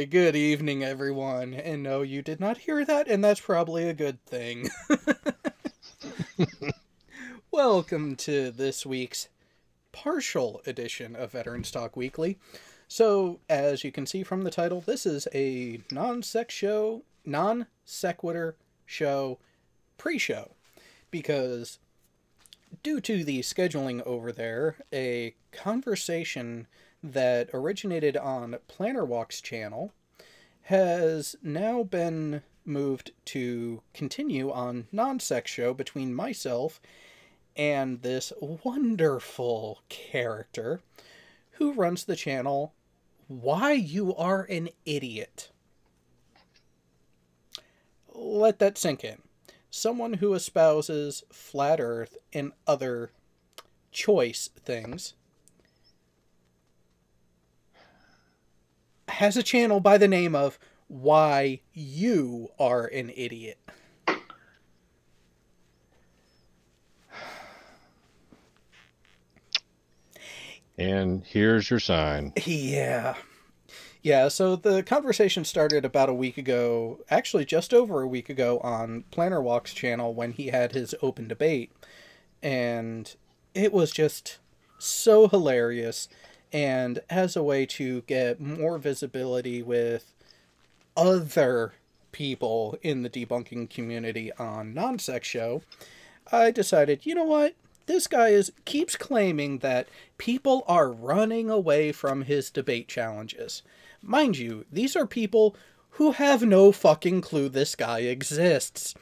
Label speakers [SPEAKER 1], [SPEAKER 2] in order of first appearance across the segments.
[SPEAKER 1] Good evening, everyone. And no, you did not hear that, and that's probably a good thing. Welcome to this week's partial edition of Veterans Talk Weekly. So, as you can see from the title, this is a non-sequitur show pre-show. Because due to the scheduling over there, a conversation that originated on Planner Walk's channel has now been moved to continue on NonSeq show between myself and this wonderful character who runs the channel, Why You Are an Idiot. Let that sink in. Someone who espouses flat earth and other choice things has a channel by the name of Why You Are an Idiot.
[SPEAKER 2] And here's your sign.
[SPEAKER 1] Yeah. Yeah, so the conversation started about a week ago, actually just over a week ago on Planner Walk's channel when he had his open debate. And it was just so hilarious. And as a way to get more visibility with other people in the debunking community on NonSeq show, I decided, you know what? This guy keeps claiming that people are running away from his debate challenges. Mind you, these are people who have no fucking clue this guy exists.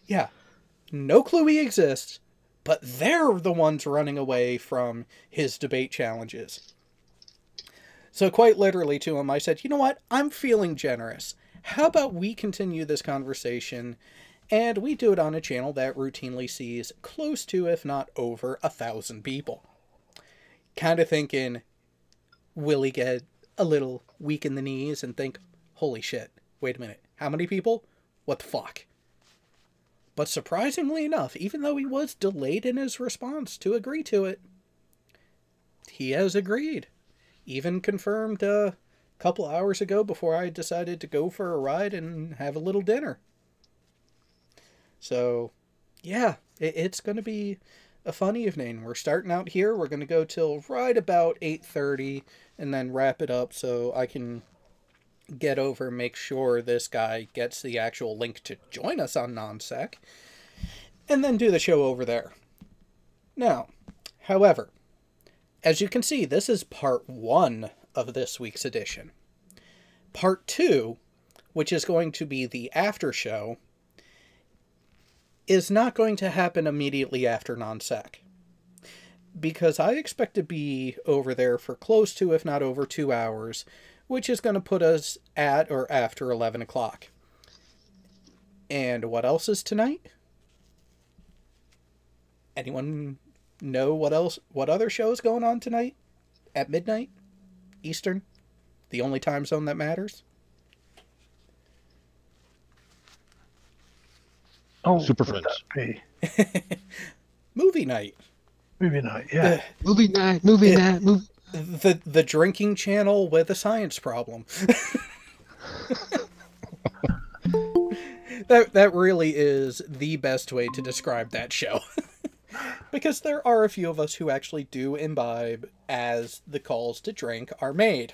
[SPEAKER 1] Yeah, no clue he exists, but they're the ones running away from his debate challenges. So quite literally to him, I said, you know what? I'm feeling generous. How about we continue this conversation and we do it on a channel that routinely sees close to, if not over, 1,000 people. Kind of thinking, will he get a little weak in the knees and think, holy shit, wait a minute, how many people? What the fuck? But surprisingly enough, even though he was delayed in his response to agree to it, he has agreed. Even confirmed a couple hours ago before I decided to go for a ride and have a little dinner. So, yeah, it's going to be a fun evening. We're starting out here. We're going to go till right about 8:30 and then wrap it up so I can get over and make sure this guy gets the actual link to join us on NonSec and then do the show over there. Now, however, as you can see, this is part 1 of this week's edition. Part 2, which is going to be the after show, is not going to happen immediately after NonSec. Because I expect to be over there for close to, if not over 2 hours, which is going to put us at or after 11 o'clock. And what else is tonight? Anyone know what other show is going on tonight? At midnight? Eastern? The only time zone that matters?
[SPEAKER 3] Oh,
[SPEAKER 2] Super Friends.
[SPEAKER 1] Movie night.
[SPEAKER 3] Movie night, yeah.
[SPEAKER 2] Movie night, movie night, movie.
[SPEAKER 1] The drinking channel with a science problem. That really is the best way to describe that show. Because there are a few of us who actually do imbibe as the calls to drink are made.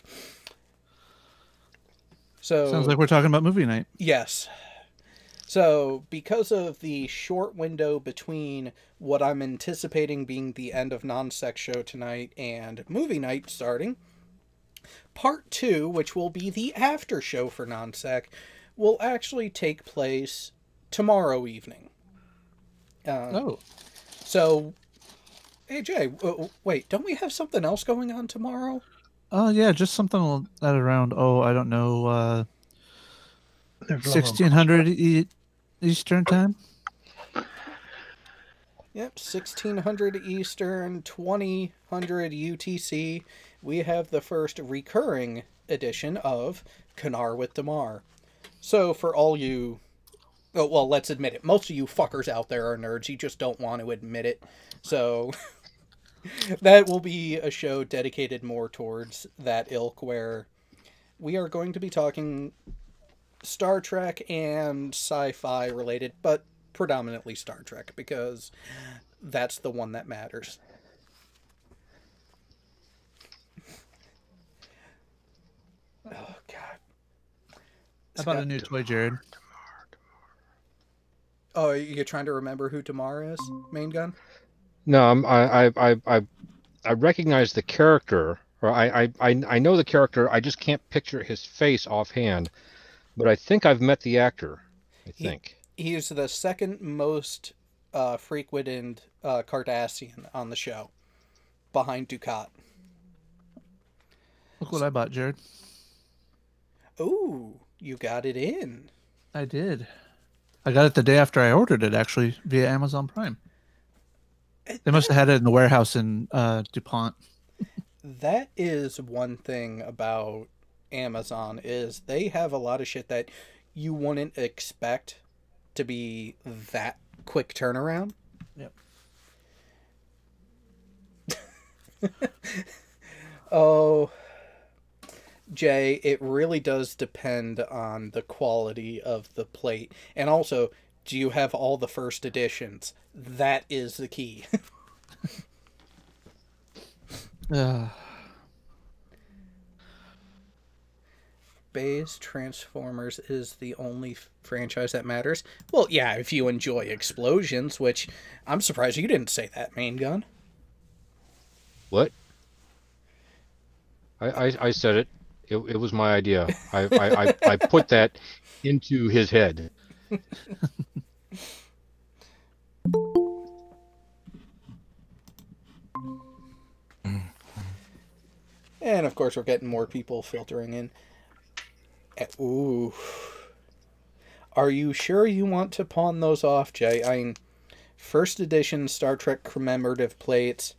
[SPEAKER 1] So
[SPEAKER 4] sounds like we're talking about movie night.
[SPEAKER 1] Yes. So, because of the short window between what I'm anticipating being the end of NonSec show tonight and movie night starting, part 2, which will be the after show for NonSec, will actually take place tomorrow evening. So, hey Jay, wait, don't we have something else going on tomorrow?
[SPEAKER 4] Yeah, just something at around, I don't know, 1600 Eastern time?
[SPEAKER 1] Yep, 1600 Eastern, 2000 UTC. We have the first recurring edition of Canar with Damar. So for all you... Oh, well, let's admit it. Most of you fuckers out there are nerds. You just don't want to admit it. So... That will be a show dedicated more towards that ilk, where we are going to be talking Star Trek and sci-fi related, but predominantly Star Trek, because that's the one that matters. Oh, God.
[SPEAKER 4] How about a new toy, Jared?
[SPEAKER 1] Oh, you're trying to remember who Tamar is, Main Gun?
[SPEAKER 2] No, I recognize the character, or I know the character. I just can't picture his face offhand, but I think I've met the actor. I think
[SPEAKER 1] He's the second most frequented Cardassian on the show, behind Ducat.
[SPEAKER 4] Look what I bought, Jared.
[SPEAKER 1] Oh, you got it in.
[SPEAKER 4] I did. I got it the day after I ordered it, actually, via Amazon Prime. They must have had it in the warehouse in DuPont.
[SPEAKER 1] That is one thing about Amazon, is they have a lot of shit that you wouldn't expect to be that quick turnaround.
[SPEAKER 4] Yep.
[SPEAKER 1] Oh, Jay, it really does depend on the quality of the plate. And also, do you have all the first editions? That is the key. Bay's Transformers is the only franchise that matters. Well, yeah, if you enjoy explosions, which I'm surprised you didn't say that, Main Gun.
[SPEAKER 2] what I said it. It was my idea. I put that into his head.
[SPEAKER 1] And of course, we're getting more people filtering in. Ooh. Are you sure you want to pawn those off, Jay? I mean, first edition Star Trek commemorative plates,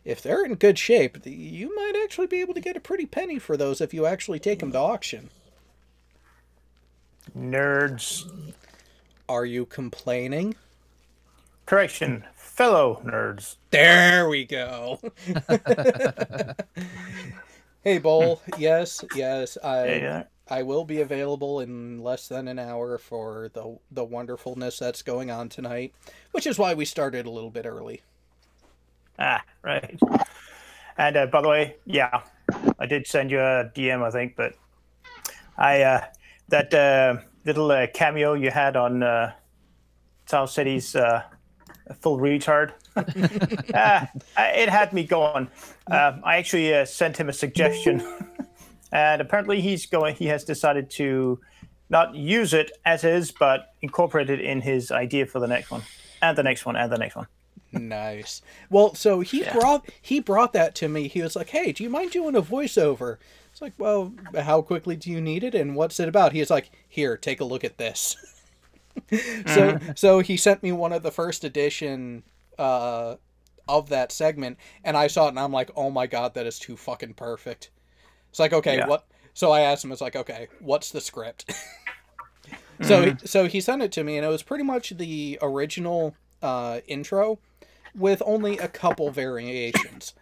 [SPEAKER 1] if they're in good shape, you might actually be able to get a pretty penny for those if you actually take them to auction.
[SPEAKER 5] Nerds.
[SPEAKER 1] Are you complaining?
[SPEAKER 5] Correction, fellow nerds.
[SPEAKER 1] There we go. Hey, Bull. Yes, I will be available in less than an hour for the wonderfulness that's going on tonight, which is why we started a little bit early.
[SPEAKER 5] Ah, right. And by the way, yeah, I did send you a DM, I think, but that little cameo you had on South City's full retard, it had me going. I actually sent him a suggestion, and apparently he has decided to not use it as is, but incorporate it in his idea for the next one, and the next one, and the next one.
[SPEAKER 1] Nice. Well, so he brought that to me. He was like, "Hey, do you mind doing a voiceover?" It's like, "Well, how quickly do you need it, and what's it about?" He's like, "Here, take a look at this." So he sent me one of the first edition of that segment, and I saw it, and I'm like, "Oh my god, that is too fucking perfect." It's like, okay,
[SPEAKER 5] Yeah.
[SPEAKER 1] what? So I asked him, it's like, okay, what's the script? So he sent it to me, and it was pretty much the original intro, with only a couple variations.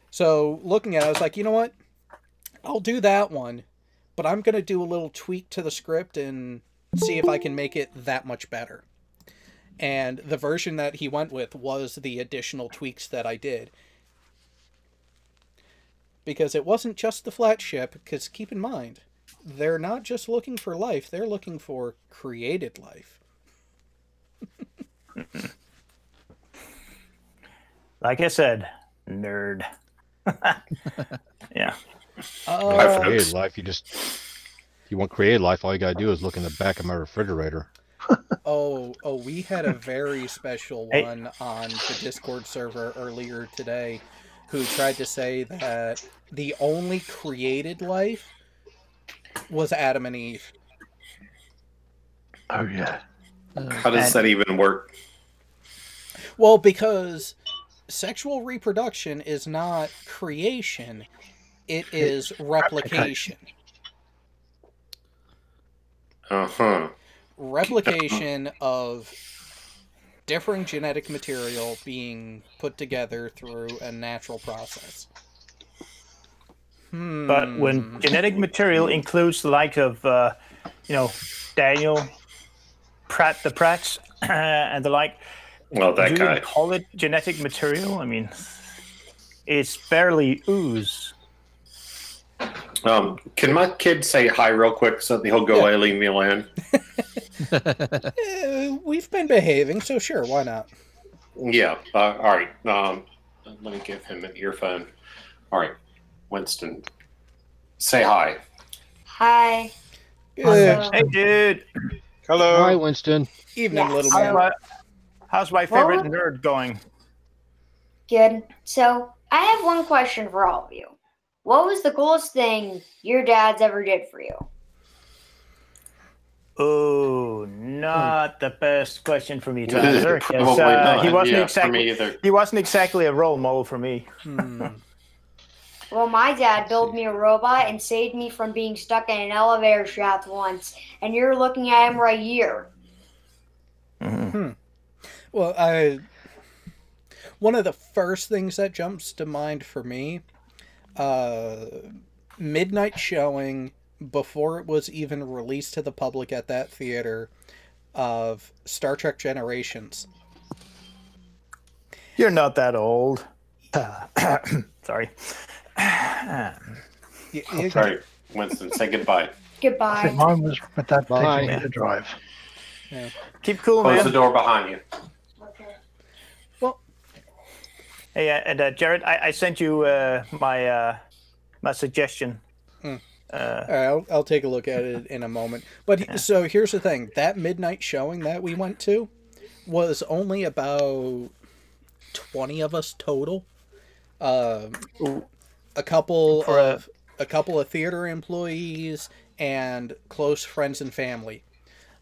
[SPEAKER 1] So looking at it, I was like, you know what? I'll do that one, but I'm going to do a little tweak to the script and see if I can make it that much better. And the version that he went with was the additional tweaks that I did. Because it wasn't just the flat ship, because keep in mind, they're not just looking for life, they're looking for created life.
[SPEAKER 5] Like I said, nerd. Yeah.
[SPEAKER 2] Created life. You want created life, all you gotta do is look in the back of my refrigerator.
[SPEAKER 1] Oh, we had a very special one on the Discord server earlier today who tried to say that the only created life was Adam and Eve.
[SPEAKER 3] Oh, yeah.
[SPEAKER 6] How does that even work?
[SPEAKER 1] Well, because sexual reproduction is not creation, it is replication.
[SPEAKER 6] Uh-huh.
[SPEAKER 1] Replication of differing genetic material being put together through a natural process.
[SPEAKER 5] But when genetic material includes the like of, Daniel, the Pratts, and the like,
[SPEAKER 6] Well, that
[SPEAKER 5] do
[SPEAKER 6] guy.
[SPEAKER 5] you call it genetic material? I mean, it's barely ooze.
[SPEAKER 6] Can my kid say hi real quick so that he'll go away and leave me alone?
[SPEAKER 1] We've been behaving, so sure, why not?
[SPEAKER 6] Yeah. All right. Let me give him an earphone. All right. Winston, say hi.
[SPEAKER 7] Hi.
[SPEAKER 1] Good
[SPEAKER 5] Hey, dude.
[SPEAKER 6] Hello.
[SPEAKER 2] Hi, Winston.
[SPEAKER 1] evening,
[SPEAKER 7] Yes.
[SPEAKER 1] little man.
[SPEAKER 5] How's my favorite
[SPEAKER 7] Well-
[SPEAKER 5] nerd going?
[SPEAKER 7] Good. So, I have one question for all of you. What was the coolest thing your dads ever did for you?
[SPEAKER 5] Oh, not the best question for me to answer. 'Cause,
[SPEAKER 6] Probably not.
[SPEAKER 5] he wasn't
[SPEAKER 6] Yeah,
[SPEAKER 5] exactly.
[SPEAKER 6] for me either.
[SPEAKER 5] He wasn't exactly a role model for me.
[SPEAKER 7] Well, my dad built me a robot and saved me from being stuck in an elevator shaft once, and you're looking at him right here.
[SPEAKER 1] Well, one of the first things that jumps to mind for me, midnight showing before it was even released to the public at that theater of Star Trek Generations.
[SPEAKER 5] You're not that old. Sorry.
[SPEAKER 1] You-
[SPEAKER 6] All right, Winston, say goodbye.
[SPEAKER 3] I think
[SPEAKER 7] Goodbye.
[SPEAKER 3] mine was, but that
[SPEAKER 2] Bye.
[SPEAKER 3] takes a minute to drive.
[SPEAKER 5] Keep cool,
[SPEAKER 6] Close the
[SPEAKER 5] man.
[SPEAKER 6] door behind you.
[SPEAKER 7] Okay.
[SPEAKER 1] Well,
[SPEAKER 5] Hey, and Jared, I sent you my suggestion.
[SPEAKER 1] all right, I'll take a look at it in a moment. But so here's the thing: that midnight showing that we went to was only about 20 of us total. A couple of theater employees and close friends and family.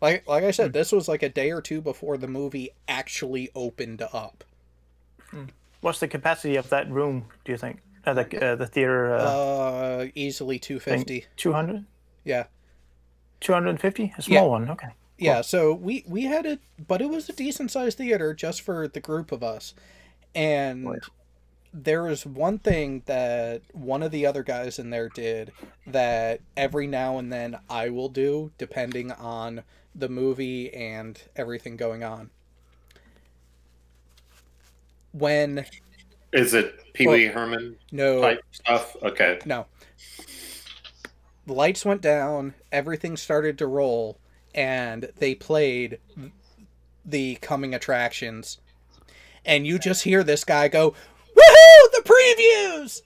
[SPEAKER 1] Like I said, this was like a day or two before the movie actually opened up.
[SPEAKER 5] What's the capacity of that room? Do you think? The theater.
[SPEAKER 1] Easily 250.
[SPEAKER 5] 200.
[SPEAKER 1] Yeah.
[SPEAKER 5] 250. A small
[SPEAKER 1] Yeah.
[SPEAKER 5] one. Okay.
[SPEAKER 1] Yeah, so we had it, but it was a decent sized theater just for the group of us. And there was one thing that one of the other guys in there did that every now and then I will do, depending on the movie and everything going on. When
[SPEAKER 6] Is it Pee Wee Herman
[SPEAKER 1] no
[SPEAKER 6] type stuff? Okay.
[SPEAKER 1] no the lights went down, everything started to roll, and they played the coming attractions, and you just hear this guy go, "Woohoo! The previews!"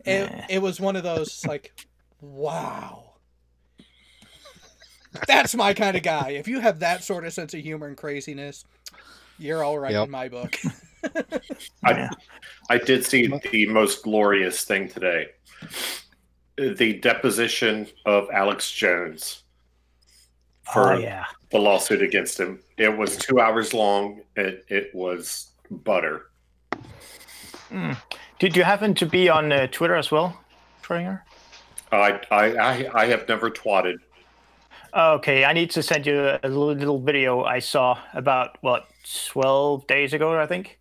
[SPEAKER 1] It was one of those like, wow. That's my kind of guy. If you have that sort of sense of humor and craziness, you're all right in my book.
[SPEAKER 6] I did see the most glorious thing today. The deposition of Alex Jones for the lawsuit against him. It was 2 hours long. It was butter.
[SPEAKER 5] Did you happen to be on Twitter as well, Springer?
[SPEAKER 6] I have never twatted.
[SPEAKER 5] Okay, I need to send you a little video I saw about 12 days ago, I think.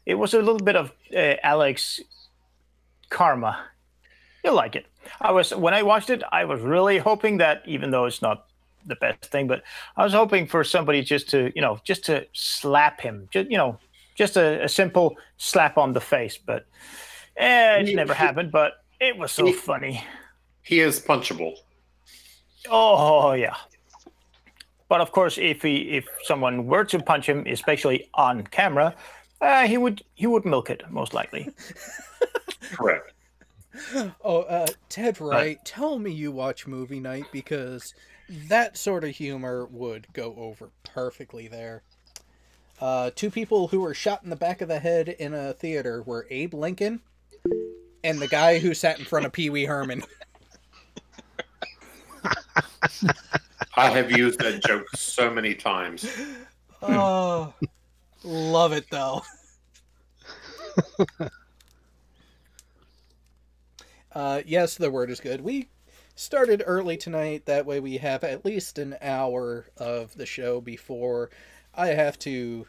[SPEAKER 5] It was a little bit of Alex karma. You'll like it. When I watched it, I was really hoping that, even though it's not the best thing, but I was hoping for somebody just to slap him, just a simple slap on the face. But it never happened. But it was so funny.
[SPEAKER 6] He is punchable.
[SPEAKER 5] Oh yeah. But of course, if someone were to punch him, especially on camera, he would milk it most likely.
[SPEAKER 6] Correct.
[SPEAKER 1] Oh, Ted Wright, tell me you watch movie night, because that sort of humor would go over perfectly there. Two people who were shot in the back of the head in a theater were Abe Lincoln and the guy who sat in front of Pee Wee Herman.
[SPEAKER 6] I have used that joke so many times.
[SPEAKER 1] Oh, love it though. Yes, the word is good. We started early tonight. That way we have at least an hour of the show before I have to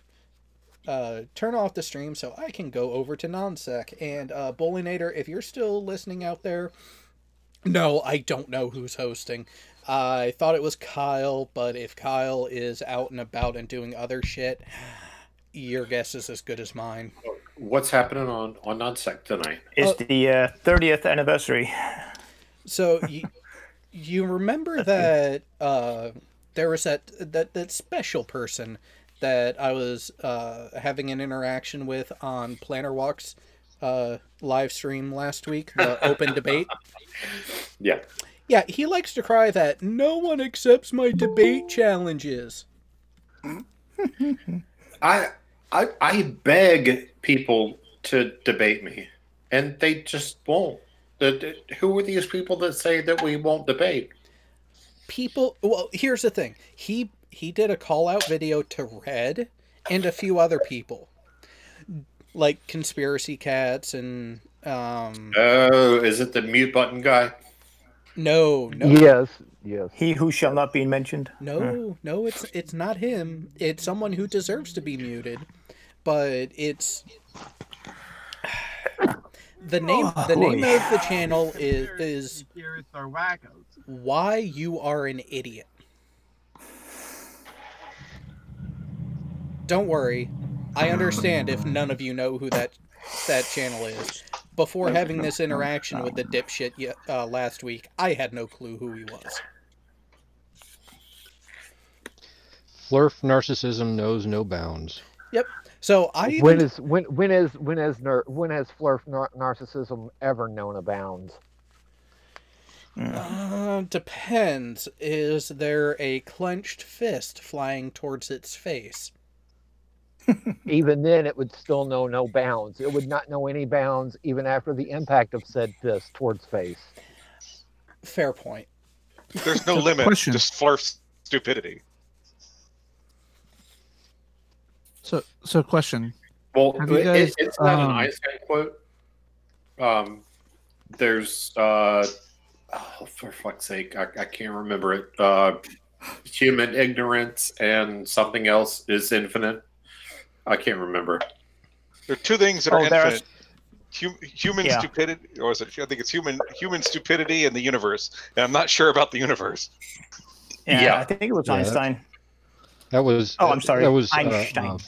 [SPEAKER 1] turn off the stream so I can go over to NonSeq. And Bullinator, if you're still listening out there, no, I don't know who's hosting. I thought it was Kyle, but if Kyle is out and about and doing other shit, your guess is as good as mine.
[SPEAKER 6] What's happening on NonSeq tonight?
[SPEAKER 5] It's the 30th anniversary.
[SPEAKER 1] So you remember that there was that special person that I was having an interaction with on Planner Walk's live stream last week, the open debate?
[SPEAKER 6] Yeah.
[SPEAKER 1] Yeah, he likes to cry that no one accepts my debate challenges.
[SPEAKER 6] I beg people to debate me, and they just won't. Who are these people that say that we won't debate?
[SPEAKER 1] People, well, here's the thing. He did a call-out video to Red and a few other people. Like Conspiracy Cats and...
[SPEAKER 6] Oh, is it the mute button guy?
[SPEAKER 1] No.
[SPEAKER 3] Yes.
[SPEAKER 5] He who shall not be mentioned.
[SPEAKER 1] No, it's not him. It's someone who deserves to be muted. But it's... The name of the channel is Why You Are an Idiot. Don't worry. I understand if none of you know who that channel is. Before having this interaction with the dipshit last week, I had no clue who he was.
[SPEAKER 2] Flurf narcissism knows no bounds.
[SPEAKER 1] Yep. So
[SPEAKER 3] when has Flurf narcissism ever known a bounds?
[SPEAKER 1] Depends. Is there a clenched fist flying towards its face?
[SPEAKER 3] Even then, it would still know no bounds. It would not know any bounds even after the impact of said fist towards face.
[SPEAKER 1] Fair point.
[SPEAKER 8] There's no limit. Just Flurf's stupidity.
[SPEAKER 4] So question.
[SPEAKER 6] Well,
[SPEAKER 4] guys,
[SPEAKER 6] it's not an Einstein quote. There's for fuck's sake, I can't remember it. Human ignorance and something else is infinite. I can't remember.
[SPEAKER 8] There are two things that are infinite. Human stupidity, or is it? I think it's human stupidity and the universe. And I'm not sure about the universe.
[SPEAKER 5] Yeah. I think it was Einstein.
[SPEAKER 2] That was.
[SPEAKER 5] Oh, I'm sorry.
[SPEAKER 2] That was
[SPEAKER 5] Einstein.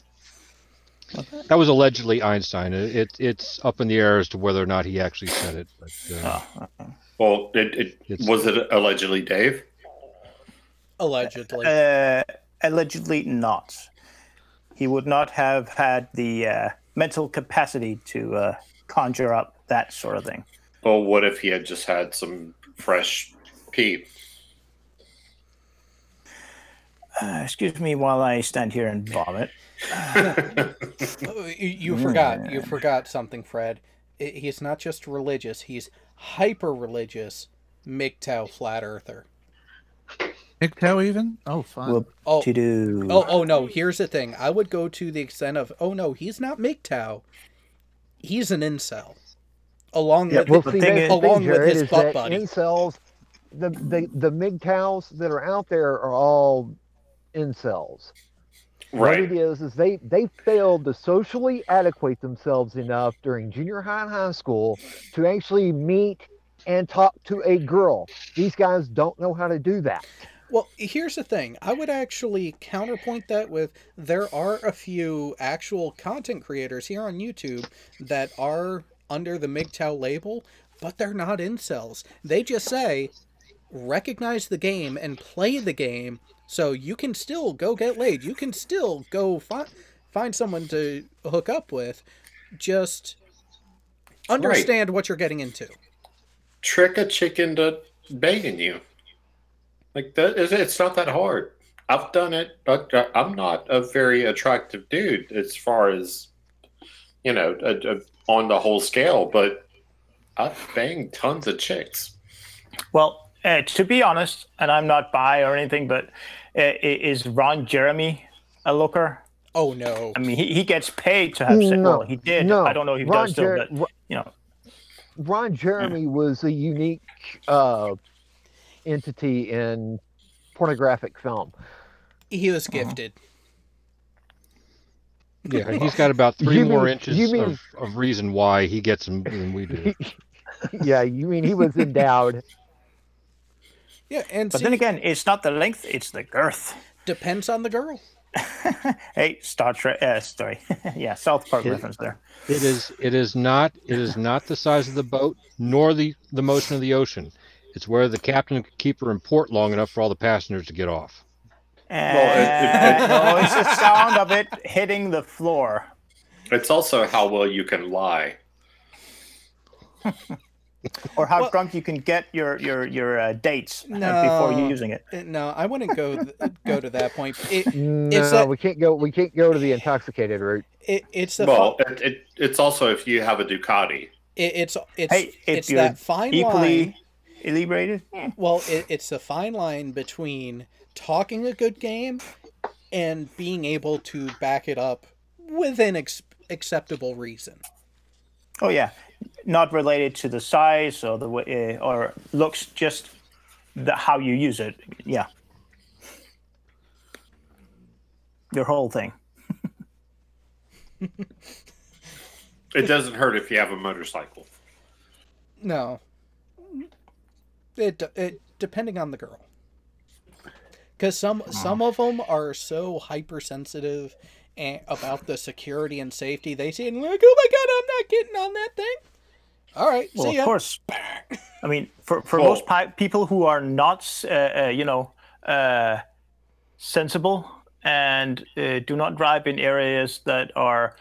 [SPEAKER 2] That was allegedly Einstein. It's up in the air as to whether or not he actually said it. But,
[SPEAKER 6] well, was it allegedly Dave?
[SPEAKER 1] Allegedly.
[SPEAKER 5] Allegedly not. He would not have had the mental capacity to conjure up that sort of thing.
[SPEAKER 6] Well, what if he had just had some fresh pee?
[SPEAKER 5] Excuse me while I stand here and vomit.
[SPEAKER 1] You forgot something, Fred. He's not just religious, he's hyper-religious MGTOW flat earther.
[SPEAKER 4] MGTOW even? Oh, fun.
[SPEAKER 1] Oh, no, here's the thing. I would go to the extent of, oh no, he's not MGTOW. He's an incel. Along with his butt buddy.
[SPEAKER 3] Incels, the MGTOWs that are out there are all incels.
[SPEAKER 6] Right.
[SPEAKER 3] What it is they failed to socially adequate themselves enough during junior high and high school to actually meet and talk to a girl. These guys don't know how to do that.
[SPEAKER 1] Well, here's the thing. I would actually counterpoint that with there are a few actual content creators here on YouTube that are under the MGTOW label, but they're not incels. They just say, recognize the game and play the game so you can still go get laid. You can still go find someone to hook up with. Just understand what you're getting into.
[SPEAKER 6] Trick a chicken to banging you. Like that, it's not that hard. I've done it. I'm not a very attractive dude as far as, on the whole scale, but I've banged tons of chicks.
[SPEAKER 5] Well, to be honest, and I'm not bi or anything, but is Ron Jeremy a looker?
[SPEAKER 1] Oh, no.
[SPEAKER 5] I mean, he gets paid to have sex.
[SPEAKER 3] No,
[SPEAKER 5] well, he did.
[SPEAKER 3] No.
[SPEAKER 5] I don't know if he does still, but,
[SPEAKER 3] Ron Jeremy was a unique entity in pornographic film.
[SPEAKER 1] He was gifted.
[SPEAKER 2] Yeah, he's got about 3 more inches of reason why he gets them than we do.
[SPEAKER 3] Yeah, you mean he was endowed.
[SPEAKER 1] Yeah,
[SPEAKER 5] but then again, it's not the length, it's the girth.
[SPEAKER 1] Depends on the girl.
[SPEAKER 5] Hey, Star Trek. Sorry, yeah, South Park reference there.
[SPEAKER 2] It is not the size of the boat nor the motion of the ocean. It's where the captain can keep her in port long enough for all the passengers to get off.
[SPEAKER 5] No, it's the sound of it hitting the floor.
[SPEAKER 6] It's also how well you can lie.
[SPEAKER 5] Or how drunk you can get your dates before using it.
[SPEAKER 1] No, I wouldn't go to that point.
[SPEAKER 3] We can't go to the intoxicated route.
[SPEAKER 1] It's
[SPEAKER 6] also if you have a Ducati.
[SPEAKER 1] It's
[SPEAKER 5] you're
[SPEAKER 1] that fine line.
[SPEAKER 5] Inebriated?
[SPEAKER 1] Well, it's the fine line between talking a good game and being able to back it up within acceptable reason.
[SPEAKER 5] Oh yeah, not related to the size or the way or looks, just how you use it. Yeah, your whole thing.
[SPEAKER 6] It doesn't hurt if you have a motorcycle.
[SPEAKER 1] No. It depending on the girl. Because some of them are so hypersensitive about the security and safety. They say, like, oh my God, I'm not getting on that thing. All right,
[SPEAKER 5] well,
[SPEAKER 1] see ya.
[SPEAKER 5] Of course. I mean, for most people who are not, sensible and do not drive in areas that are,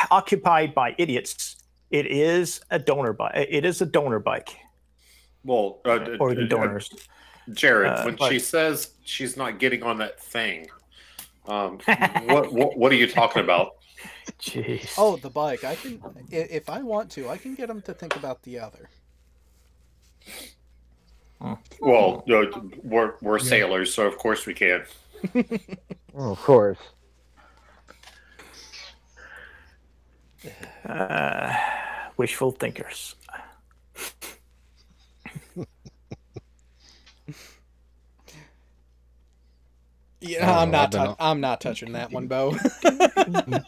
[SPEAKER 5] occupied by idiots, it is a donor bike. It is a donor bike.
[SPEAKER 6] Well,
[SPEAKER 5] or the donors.
[SPEAKER 6] Jared, when she says she's not getting on that thing, what are you talking about?
[SPEAKER 5] Jeez.
[SPEAKER 1] Oh, the bike. I can, if I want to, I can get them to think about the other.
[SPEAKER 6] Well, we're sailors, so of course we can.
[SPEAKER 3] Oh, of course.
[SPEAKER 5] Wishful thinkers.
[SPEAKER 1] Yeah, I'm not touching that one, Bo.
[SPEAKER 2] I'm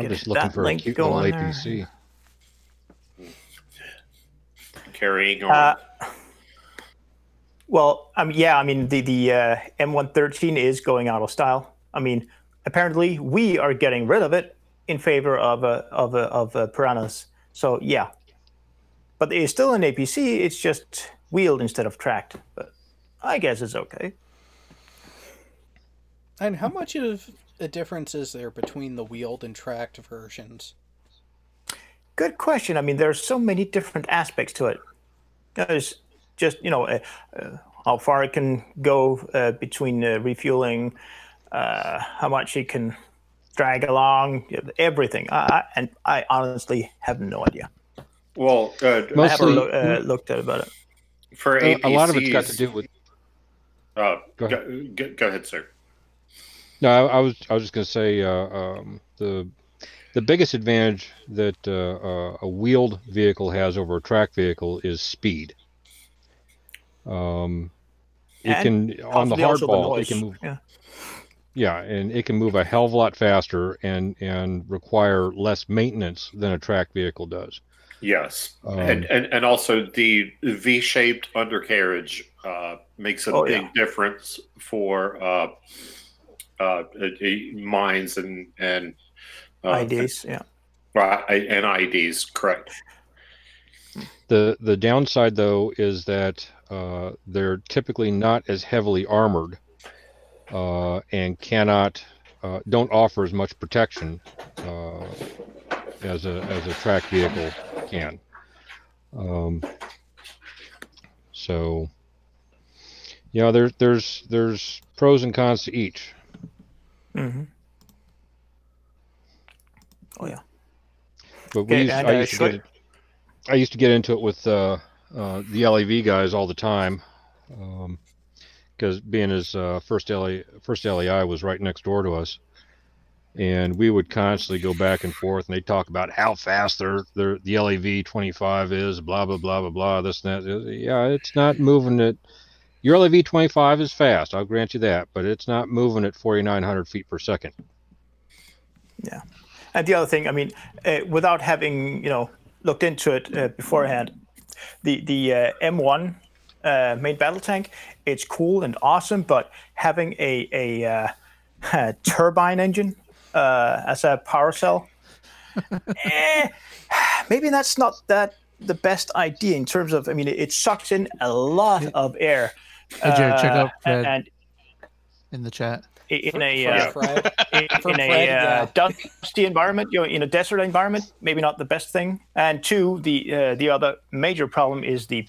[SPEAKER 2] just looking for a cute little APC.
[SPEAKER 6] Carrying on.
[SPEAKER 5] Well, the M113 is going out of style. I mean, apparently we are getting rid of it in favor of Piranhas. So yeah, but it's still an APC. It's just wheeled instead of tracked. But I guess it's okay.
[SPEAKER 1] And how much of a difference is there between the wheeled and tracked versions?
[SPEAKER 5] Good question. I mean, there's so many different aspects to it. There's just, how far it can go between refueling, how much it can drag along, everything. And I honestly have no idea.
[SPEAKER 6] Well,
[SPEAKER 5] mostly I haven't looked at about it.
[SPEAKER 6] For APCs,
[SPEAKER 2] a lot of it's got to do with.
[SPEAKER 6] Go ahead, sir.
[SPEAKER 2] No, I was just going to say the biggest advantage that a wheeled vehicle has over a tracked vehicle is speed. It can on the hardball it can move. Yeah, and it can move a hell of a lot faster and require less maintenance than a tracked vehicle does.
[SPEAKER 6] Yes, and also the V-shaped undercarriage makes a big difference for mines and
[SPEAKER 5] IDs,
[SPEAKER 6] right, and IDs, correct.
[SPEAKER 2] The downside though is that they're typically not as heavily armored and don't offer as much protection as a tracked vehicle can. So there's pros and cons to each.
[SPEAKER 5] Mm-hmm. Oh yeah.
[SPEAKER 2] But I used to get into it with the LAV guys all the time, because being his first LAI was right next door to us, And we would constantly go back and forth, and they talk about how fast the LAV 25 is, blah blah blah blah blah. This and that. Yeah, it's not moving at your LAV 25 is fast. I'll grant you that, but it's not moving at 4,900 feet per second.
[SPEAKER 5] Yeah, and the other thing, I mean, without having looked into it beforehand, the M1 main battle tank, it's cool and awesome, but having a turbine engine as a power cell, maybe that's not the best idea in terms of, I mean, it sucks in a lot of air.
[SPEAKER 4] Hey, Jared, check out Fred
[SPEAKER 5] and
[SPEAKER 4] in the chat.
[SPEAKER 5] In a dusty environment, in a desert environment, maybe not the best thing. And two, the other major problem is the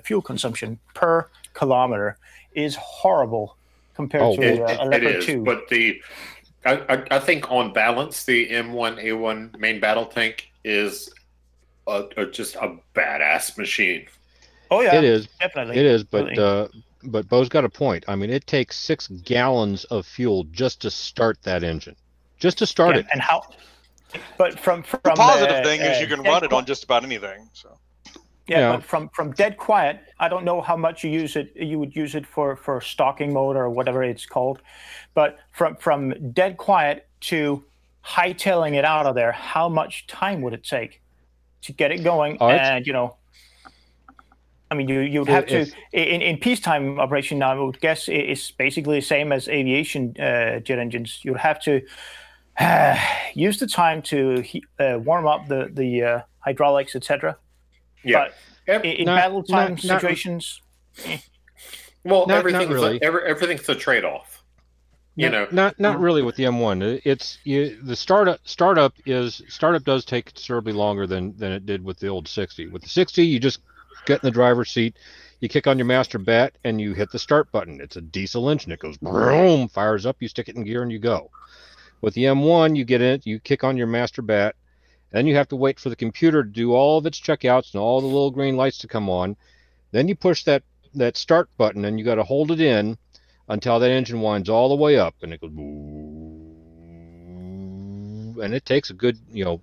[SPEAKER 5] fuel consumption per kilometer is horrible compared to a Leopard 2.
[SPEAKER 6] But I think on balance, the M1A1 main battle tank is just a badass machine.
[SPEAKER 5] Oh yeah,
[SPEAKER 2] it is
[SPEAKER 5] definitely.
[SPEAKER 2] It is, but Bo's got a point. I mean, it takes 6 gallons of fuel just to start that engine, just to start it.
[SPEAKER 5] And how? But from
[SPEAKER 8] the positive thing is you can run it on just about anything. So.
[SPEAKER 5] Yeah, but from dead quiet, I don't know how much you use it. You would use it for stalking mode or whatever it's called. But from dead quiet to hightailing it out of there, how much time would it take to get it going? And I mean, you'd have to in peacetime operation. I would guess it's basically the same as aviation jet engines. You'd have to use the time to warm up the hydraulics, etc.
[SPEAKER 6] Yeah,
[SPEAKER 5] but in battle time situations,
[SPEAKER 6] well, everything's a trade-off.
[SPEAKER 2] Not really with the M1. It's the startup does take considerably longer than it did with the old 60. With the 60, you just get in the driver's seat, you kick on your master bat, and you hit the start button. It's a diesel engine. It goes boom, fires up, you stick it in gear, and you go. With the M1, you get in it, you kick on your master bat, then you have to wait for the computer to do all of its checkouts and all the little green lights to come on. Then you push that start button, and you got to hold it in until that engine winds all the way up, and it goes boom. And it takes a good,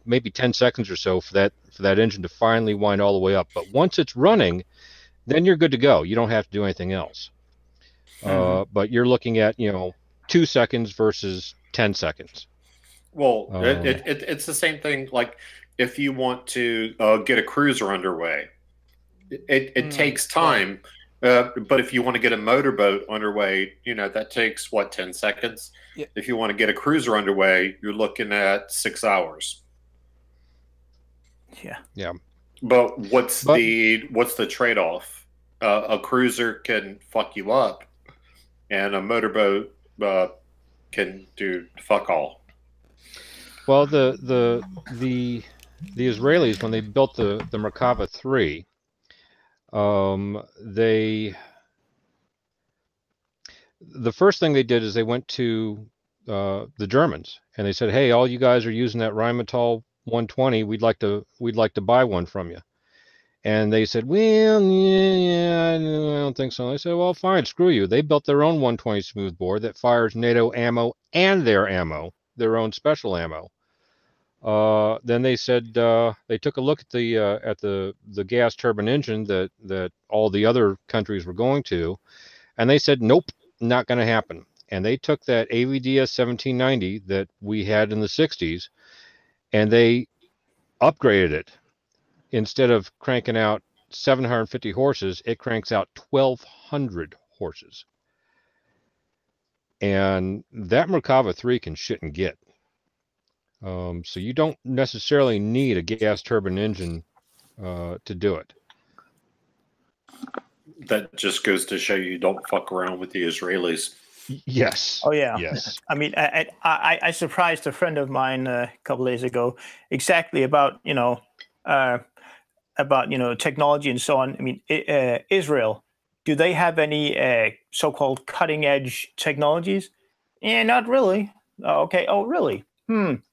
[SPEAKER 2] maybe 10 seconds or so for that engine to finally wind all the way up. But once it's running, then you're good to go. You don't have to do anything else. But you're looking at 2 seconds versus 10 seconds.
[SPEAKER 6] Well, it's the same thing. Like if you want to get a cruiser underway, it takes time. But if you want to get a motorboat underway, that takes 10 seconds. Yeah. If you want to get a cruiser underway, you're looking at 6 hours.
[SPEAKER 5] Yeah.
[SPEAKER 6] But what's the trade-off? A cruiser can fuck you up, and a motorboat can do fuck all.
[SPEAKER 2] Well, the Israelis, when they built the Merkava 3, the first thing they did is they went to the Germans and they said, "Hey, all you guys are using that Rheinmetall 120. We'd like to buy one from you." And they said, "Well, yeah, I don't think so." I said, "Well, fine, screw you." They built their own 120 smoothbore that fires NATO ammo and their own special ammo. Then they said they took a look at the gas turbine engine that all the other countries were going to, and they said, "Nope, not going to happen." And they took that AVDS 1790 that we had in the 60s, and they upgraded it. Instead of cranking out 750 horses, it cranks out 1,200 horses. And that Merkava 3 can shit and get. So you don't necessarily need a gas turbine engine to do it.
[SPEAKER 6] That just goes to show you don't fuck around with the Israelis.
[SPEAKER 2] Yes.
[SPEAKER 5] Oh yeah.
[SPEAKER 2] Yes.
[SPEAKER 5] I mean, I surprised a friend of mine a couple days ago exactly about technology and so on. I mean, Israel, do they have any so-called cutting-edge technologies? Yeah, not really. Okay. Oh, really?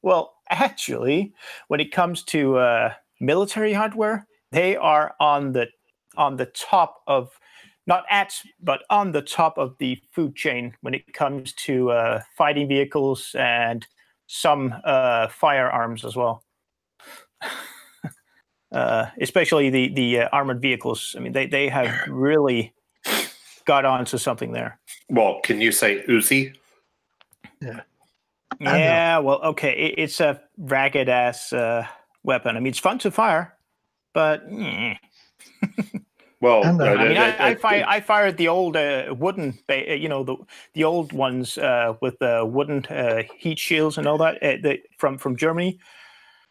[SPEAKER 5] Well, actually, when it comes to military hardware, they are on the top of, not at, but on the top of the food chain when it comes to fighting vehicles and some firearms as well. Especially the armored vehicles. I mean, they have really got onto something there.
[SPEAKER 6] Well, can you say Uzi?
[SPEAKER 5] Yeah, well, okay. It's a ragged ass weapon. I mean, it's fun to fire, but
[SPEAKER 6] well,
[SPEAKER 5] I fired the old wooden, the old ones with the wooden heat shields and all that from Germany.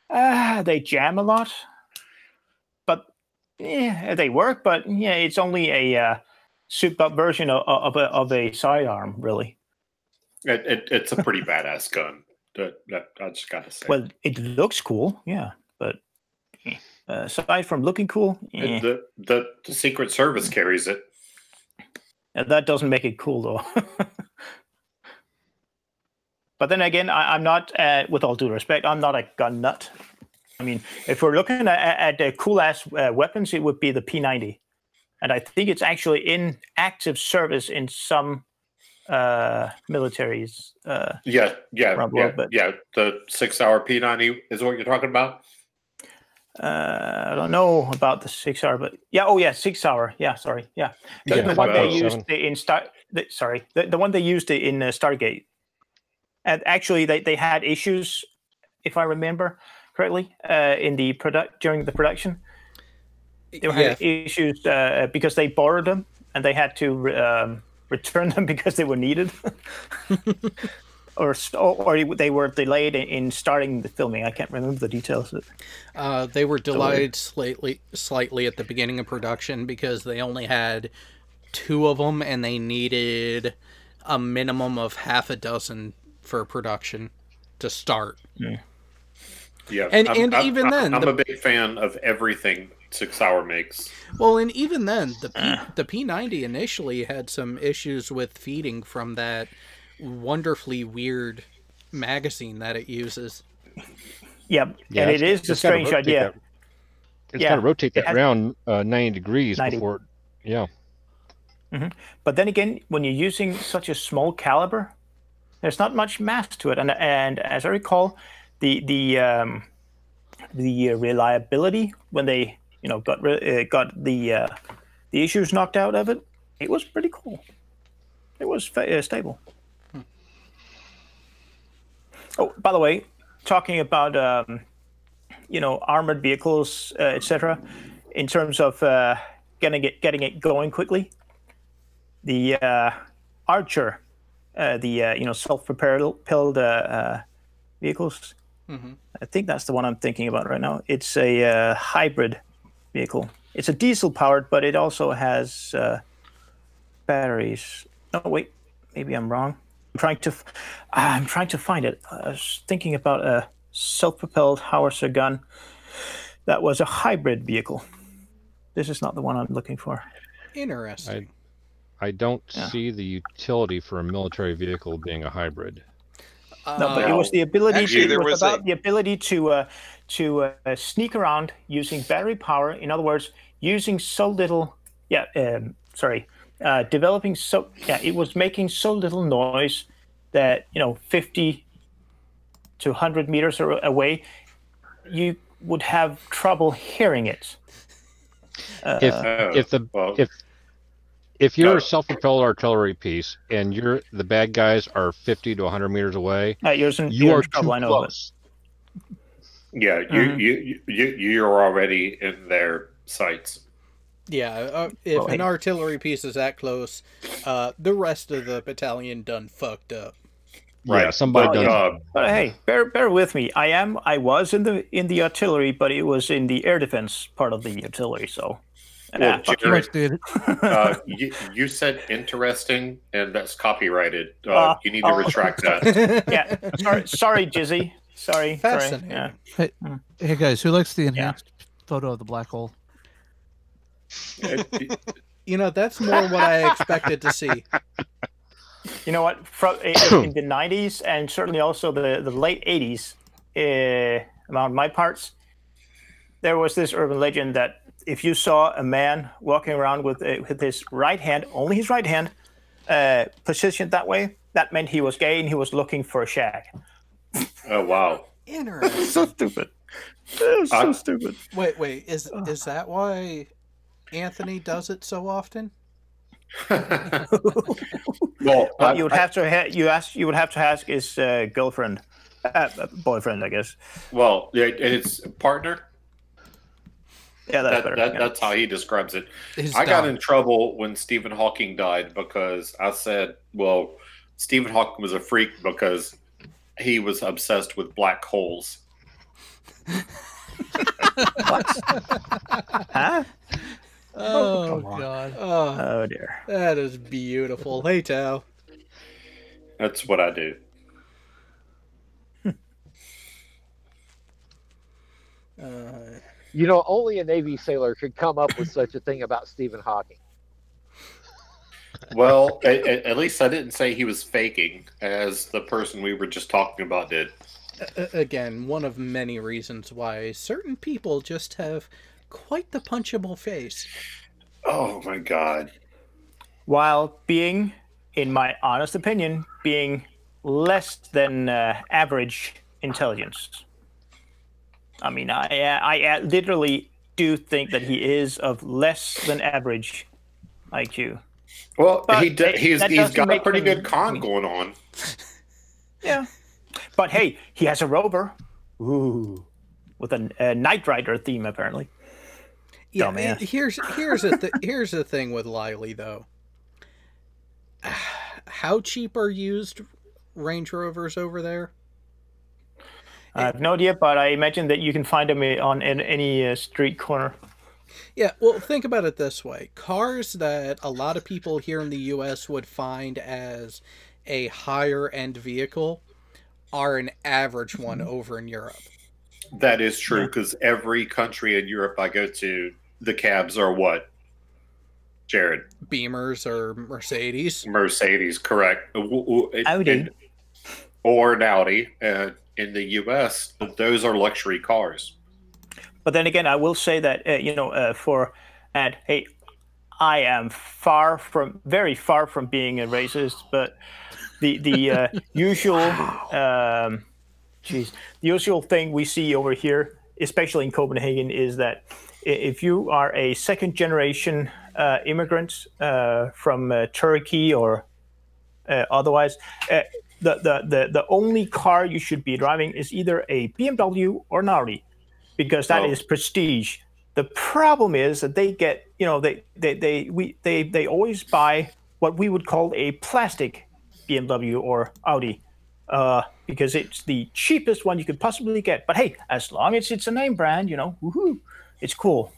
[SPEAKER 5] They jam a lot, but they work. But yeah, it's only a souped up version of a sidearm, really.
[SPEAKER 6] It's a pretty badass gun. I just gotta say.
[SPEAKER 5] Well, it looks cool, yeah, but aside from looking cool,
[SPEAKER 6] the Secret Service carries it.
[SPEAKER 5] That doesn't make it cool, though. But then again, I'm not, with all due respect, I'm not a gun nut. I mean, if we're looking at cool-ass weapons, it would be the P90. And I think it's actually in active service in some militaries.
[SPEAKER 6] Yeah. The 6-hour P90 is what you're talking about?
[SPEAKER 5] I don't know about the 6 hour, but yeah, 6 hour. Yeah, sorry. Yeah. The one they used in the one they used in Stargate. And actually they had issues, if I remember correctly, during the production. They had issues because they borrowed them and they had to return them because they were needed. or they were delayed in starting the filming. I can't remember the details.
[SPEAKER 1] They were delayed slightly at the beginning of production because they only had 2 of them and they needed a minimum of half a dozen for production to start.
[SPEAKER 6] Yeah,
[SPEAKER 1] and even then,
[SPEAKER 6] I'm a big fan of everything 6 Hour makes.
[SPEAKER 1] Well, and even then, the P90 initially had some issues with feeding from that wonderfully weird magazine that it uses.
[SPEAKER 5] Yeah, and it is a strange idea.
[SPEAKER 2] It's got to rotate that around 90 degrees before. Yeah.
[SPEAKER 5] Mm-hmm. But then again, when you're using such a small caliber, there's not much mass to it, and as I recall, the reliability when they got the issues knocked out of it, it was pretty cool. It was stable. Oh, by the way, talking about armored vehicles, etc., in terms of getting it going quickly, the Archer, self-propelled vehicles.
[SPEAKER 1] Mm-hmm.
[SPEAKER 5] I think that's the one I'm thinking about right now. It's a hybrid vehicle. It's a diesel powered, but it also has batteries. No, wait, maybe I'm wrong. I'm trying to find it. I was thinking about a self-propelled howitzer gun that was a hybrid vehicle. This is not the one I'm looking for.
[SPEAKER 1] Interesting.
[SPEAKER 2] I don't see the utility for a military vehicle being a hybrid.
[SPEAKER 5] No, but it was the ability. The ability to sneak around using battery power. In other words, using so little. Developing so. Yeah, it was making so little noise that 50 to 100 meters away, you would have trouble hearing it.
[SPEAKER 2] If you're a self-propelled artillery piece and the bad guys are 50 to 100 meters away, you are too close.
[SPEAKER 6] Yeah, you're already in their sights.
[SPEAKER 1] Yeah, if an artillery piece is that close, the rest of the battalion done fucked up.
[SPEAKER 2] Right, somebody does.
[SPEAKER 5] But hey, bear with me. I was in the artillery, but it was in the air defense part of the artillery. So,
[SPEAKER 6] well, Jared, you said interesting, and that's copyrighted. You need to retract that.
[SPEAKER 5] Yeah, sorry, Jizzy. Sorry. Yeah.
[SPEAKER 4] Hey guys, who likes the enhanced photo of the black hole?
[SPEAKER 1] That's more what I expected to see.
[SPEAKER 5] You know what? In the 90s and certainly also the late 80s, around my parts, there was this urban legend that if you saw a man walking around with his right hand, only his right hand, positioned that way, that meant he was gay and he was looking for a shag.
[SPEAKER 6] Oh wow!
[SPEAKER 1] Interesting.
[SPEAKER 5] So stupid. That was so stupid.
[SPEAKER 1] Wait. Is that why Anthony does it so often?
[SPEAKER 6] Well,
[SPEAKER 5] you would have to ask his girlfriend, boyfriend, I guess.
[SPEAKER 6] Well, yeah, and it's partner.
[SPEAKER 5] Yeah,
[SPEAKER 6] that's how he describes it. I got in trouble when Stephen Hawking died because I said, well, Stephen Hawking was a freak because he was obsessed with black holes.
[SPEAKER 5] What? Huh?
[SPEAKER 4] Oh God.
[SPEAKER 5] Oh dear.
[SPEAKER 1] That is beautiful. Hey, Tao.
[SPEAKER 6] That's what I do.
[SPEAKER 3] You know, only a Navy sailor could come up with such a thing about Stephen Hawking.
[SPEAKER 6] Well, at least I didn't say he was faking, as the person we were just talking about did.
[SPEAKER 1] Again, one of many reasons why certain people just have quite the punchable face.
[SPEAKER 6] Oh my God.
[SPEAKER 5] While being, in my honest opinion, being less than average intelligence. I mean, I literally do think that he is of less than average IQ.
[SPEAKER 6] Well, he's got a pretty good con going on.
[SPEAKER 5] Yeah. But hey, he has a rover. Ooh. With a Knight Rider theme, apparently.
[SPEAKER 1] Yeah, here's the thing with Lily, though. How cheap are used Range Rovers over there?
[SPEAKER 5] I have no idea, but I imagine that you can find them on any street corner.
[SPEAKER 1] Yeah, well, think about it this way. Cars that a lot of people here in the U.S. would find as a higher-end vehicle are an average one over in Europe.
[SPEAKER 6] That is true, because every country in Europe I go to, the cabs are what, Jared?
[SPEAKER 1] Beamers or Mercedes?
[SPEAKER 6] Mercedes, correct.
[SPEAKER 5] Audi.
[SPEAKER 6] Or an Audi. In the U.S., those are luxury cars.
[SPEAKER 5] But then again, I will say that, hey, I am very far from being a racist, but the usual thing we see over here, especially in Copenhagen, is that if you are a second-generation immigrant from Turkey or otherwise, the only car you should be driving is either a BMW or an Audi, because that is prestige. The problem is that they get, they always buy what we would call a plastic BMW or Audi, because it's the cheapest one you could possibly get. But hey, as long as it's a name brand, woohoo, it's cool.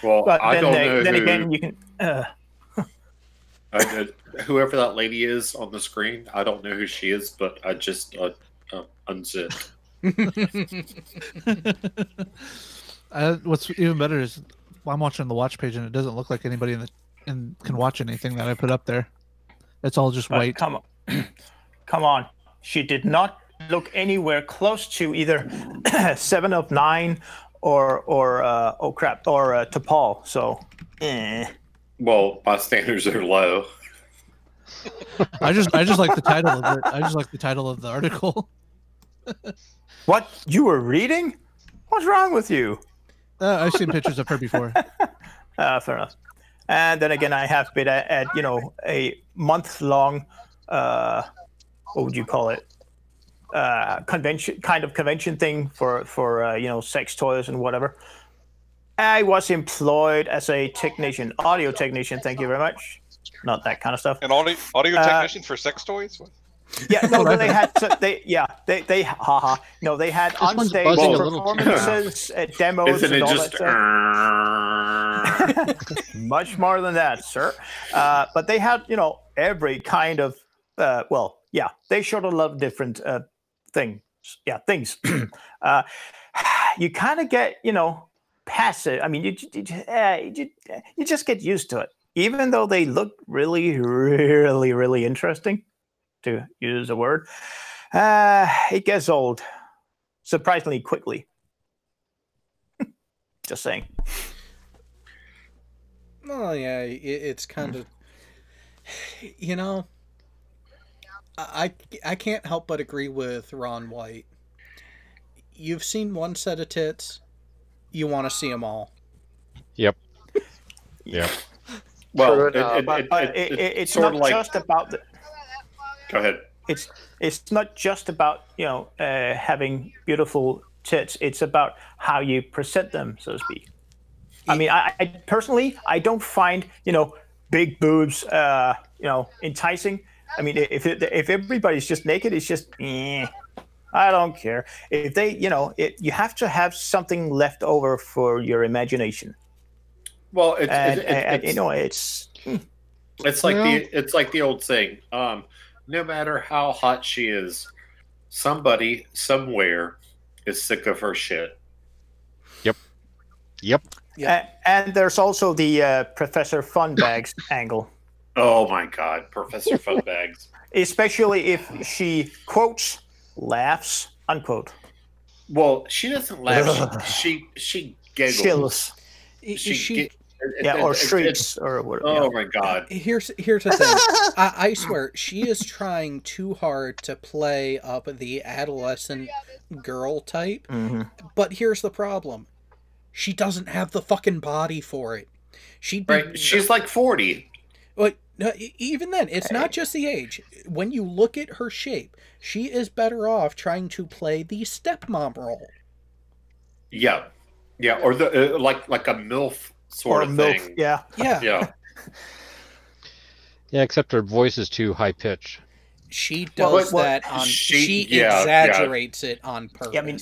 [SPEAKER 6] Well,
[SPEAKER 5] but
[SPEAKER 6] I don't know.
[SPEAKER 5] Then again, you can.
[SPEAKER 6] Whoever that lady is on the screen, I don't know who she is, but I just unzipped.
[SPEAKER 4] What's even better is I'm watching the watch page and it doesn't look like anybody can watch anything that I put up there. It's all just white.
[SPEAKER 5] Come on. She did not look anywhere close to either 7 of 9 or T'Pol. So,
[SPEAKER 6] Well, my standards are low.
[SPEAKER 4] I just like the title of it. I just like the title of the article.
[SPEAKER 5] What? You were reading? What's wrong with you?
[SPEAKER 4] I've seen pictures of her before.
[SPEAKER 5] Fair enough. And then again, I have been at a month-long, what would you call it? Convention thing for sex toys and whatever. I was employed as a technician, audio technician. Thank you very much. Not that kind of stuff.
[SPEAKER 8] An audio technician for sex toys? What?
[SPEAKER 5] Yeah, no, they had they had on stage performances, demos,
[SPEAKER 6] Isn't
[SPEAKER 5] and all
[SPEAKER 6] just
[SPEAKER 5] that stuff. Much more than that, sir. But they had every kind of they showed a lot of different things. Yeah, things. You kind of get past it. I mean, you just get used to it, even though they look really, really, really interesting. To use a word, it gets old surprisingly quickly. Just saying.
[SPEAKER 1] Well, yeah, it's kind of, I can't help but agree with Ron White. you've seen one set of tits, you want to see them all.
[SPEAKER 2] Yep. Yep.
[SPEAKER 6] Well,
[SPEAKER 5] it's sort not of like, just about the.
[SPEAKER 6] Go ahead.
[SPEAKER 5] It's not just about having beautiful tits. It's about how you present them, so to speak. I mean, I personally, I don't find big boobs enticing. I mean, if everybody's just naked, it's just I don't care. If they you have to have something left over for your imagination.
[SPEAKER 6] Well, it's like the old saying. No matter how hot she is, somebody somewhere is sick of her shit.
[SPEAKER 2] Yep.
[SPEAKER 5] And there's also the Professor Funbags angle.
[SPEAKER 6] Oh my God, Professor Funbags.
[SPEAKER 5] Especially if she quotes, laughs, unquote.
[SPEAKER 6] Well, she doesn't laugh. She giggles.
[SPEAKER 5] She or shrieks or whatever.
[SPEAKER 6] Oh my God.
[SPEAKER 1] Here's the thing. I swear, she is trying too hard to play up the adolescent girl type.
[SPEAKER 5] Mm-hmm.
[SPEAKER 1] But here's the problem. She doesn't have the fucking body for it.
[SPEAKER 6] She's like 40.
[SPEAKER 1] But even then, it's not just the age. When you look at her shape, she is better off trying to play the stepmom role.
[SPEAKER 6] Yeah, or the like a MILF sort of thing.
[SPEAKER 5] Yeah.
[SPEAKER 6] Yeah,
[SPEAKER 2] except her voice is too high pitched.
[SPEAKER 1] She does that on. She exaggerates it on purpose.
[SPEAKER 5] Yeah, I mean,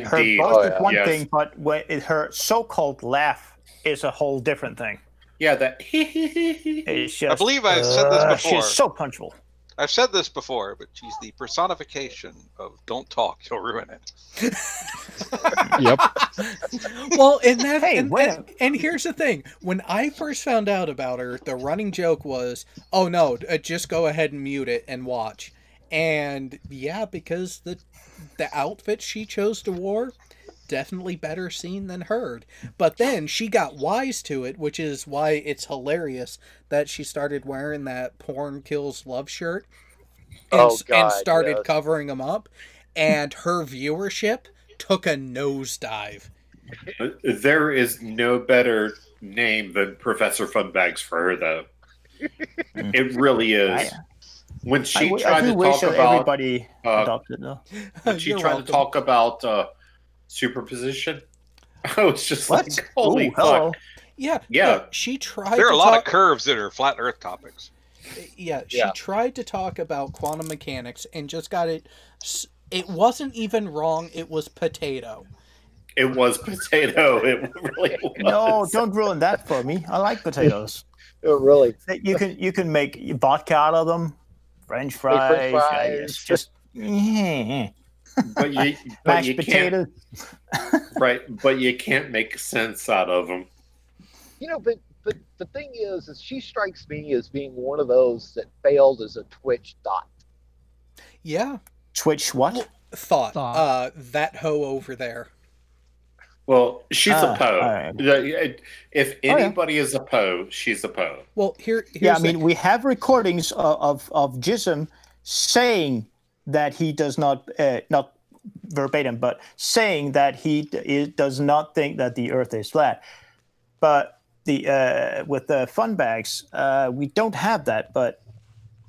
[SPEAKER 5] her voice is one thing, but her so-called laugh is a whole different thing.
[SPEAKER 6] Yeah, that.
[SPEAKER 5] It's just,
[SPEAKER 8] I believe I've said this before.
[SPEAKER 5] She's so punchable.
[SPEAKER 8] I've said this before, but she's the personification of "Don't talk, you'll ruin it."
[SPEAKER 2] Yep.
[SPEAKER 1] Well, and here's the thing: when I first found out about her, the running joke was, "Oh no, just go ahead and mute it and watch." And yeah, because the outfit she chose to wear, definitely better seen than heard. But then she got wise to it, which is why it's hilarious that she started wearing that porn kills love shirt and started covering them up, and her viewership took a nosedive.
[SPEAKER 6] There is no better name than Professor Funbags for her, though. It really is. When she tried to talk about
[SPEAKER 5] everybody adopted, though.
[SPEAKER 6] When she tried to talk about superposition, I was just like, holy fuck.
[SPEAKER 1] Yeah. She tried.
[SPEAKER 8] There are a lot of curves that are flat Earth topics.
[SPEAKER 1] Yeah, she tried to talk about quantum mechanics and just got it. It wasn't even wrong. It was potato.
[SPEAKER 6] It was potato. It really was.
[SPEAKER 5] No, don't ruin that for me. I like potatoes.
[SPEAKER 3] Oh, really?
[SPEAKER 5] You can make vodka out of them. French fries. It's just
[SPEAKER 6] but you
[SPEAKER 5] potatoes.
[SPEAKER 6] Right, but you can't make sense out of them.
[SPEAKER 3] But the thing is she strikes me as being one of those that failed as a Twitch thought.
[SPEAKER 1] Yeah.
[SPEAKER 5] Twitch what?
[SPEAKER 1] Thought. That hoe over there.
[SPEAKER 6] Well, she's a Poe. Right. If anybody is a Poe, she's a Poe.
[SPEAKER 1] Well, here's
[SPEAKER 5] I mean, we have recordings of Jism saying that he does not verbatim, but saying that he does not think that the Earth is flat. But with the Funbags, we don't have that. But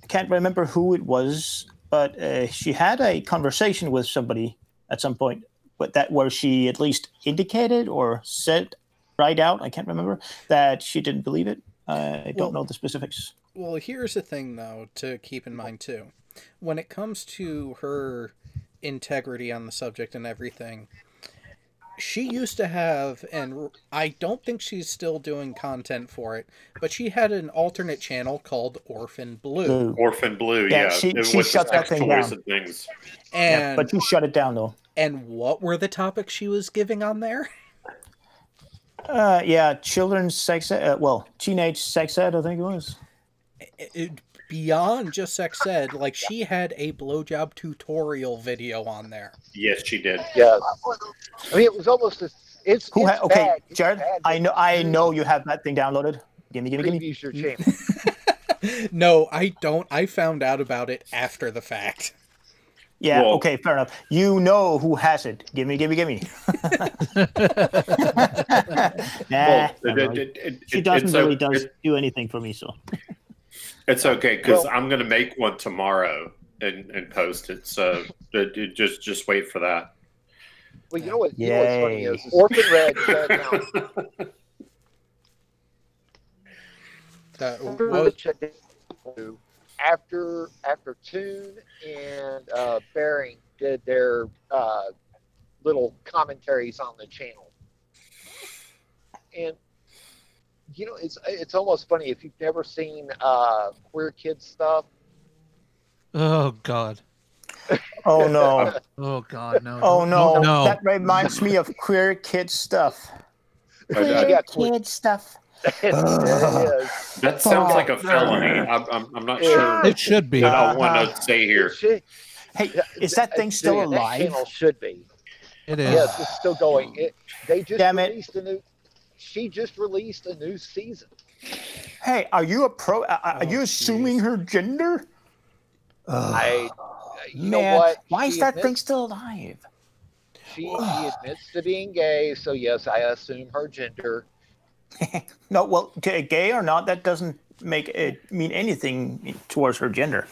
[SPEAKER 5] I can't remember who it was. But she had a conversation with somebody at some point, but where she at least indicated or said right out, I can't remember, that she didn't believe it. I don't know the specifics.
[SPEAKER 1] Well, here's the thing, though, to keep in mind, too. When it comes to her integrity on the subject and everything, she used to have, and I don't think she's still doing content for it, but she had an alternate channel called Orphan Blue.
[SPEAKER 6] Orphan Blue, yeah.
[SPEAKER 5] She shut that thing down. But she shut it down, though.
[SPEAKER 1] And what were the topics she was giving on there?
[SPEAKER 5] Children's sex ed, teenage sex ed, I think it was.
[SPEAKER 1] Beyond just sex ed, like she had a blowjob tutorial video on there.
[SPEAKER 6] Yes, she did.
[SPEAKER 3] Yeah. I mean, it was almost
[SPEAKER 5] okay, Jared, I know you have that thing downloaded. Give me.
[SPEAKER 3] Use your channel.
[SPEAKER 1] No, I don't. I found out about it after the fact.
[SPEAKER 5] Yeah, well, okay, fair enough. You know who has it. Give me. Nah, she doesn't really do anything for me, so.
[SPEAKER 6] It's okay, because I'm going to make one tomorrow and post it, so just wait for that.
[SPEAKER 3] Well, you know what's funny is Orphan Red shut down. After Toon and Bering did their little commentaries on the channel, and you know it's almost funny if you've never seen Queer Kids stuff.
[SPEAKER 4] Oh God.
[SPEAKER 5] Oh no.
[SPEAKER 4] Oh God, no.
[SPEAKER 5] Oh no. That reminds me of Queer Kids stuff. Queer Kids stuff.
[SPEAKER 6] That sounds like a felony. I'm not sure.
[SPEAKER 4] It should be.
[SPEAKER 6] I want to stay here.
[SPEAKER 5] Hey, is that thing still alive?
[SPEAKER 3] That channel should be.
[SPEAKER 4] It is.
[SPEAKER 3] Yes, it's still going. They just released a new. She just released a new season.
[SPEAKER 5] Hey, are you a pro? Are you assuming her gender?
[SPEAKER 3] You know what?
[SPEAKER 5] Why is that thing still alive?
[SPEAKER 3] She admits to being gay, so yes, I assume her gender.
[SPEAKER 5] No, well, gay or not, that doesn't make it mean anything towards her gender.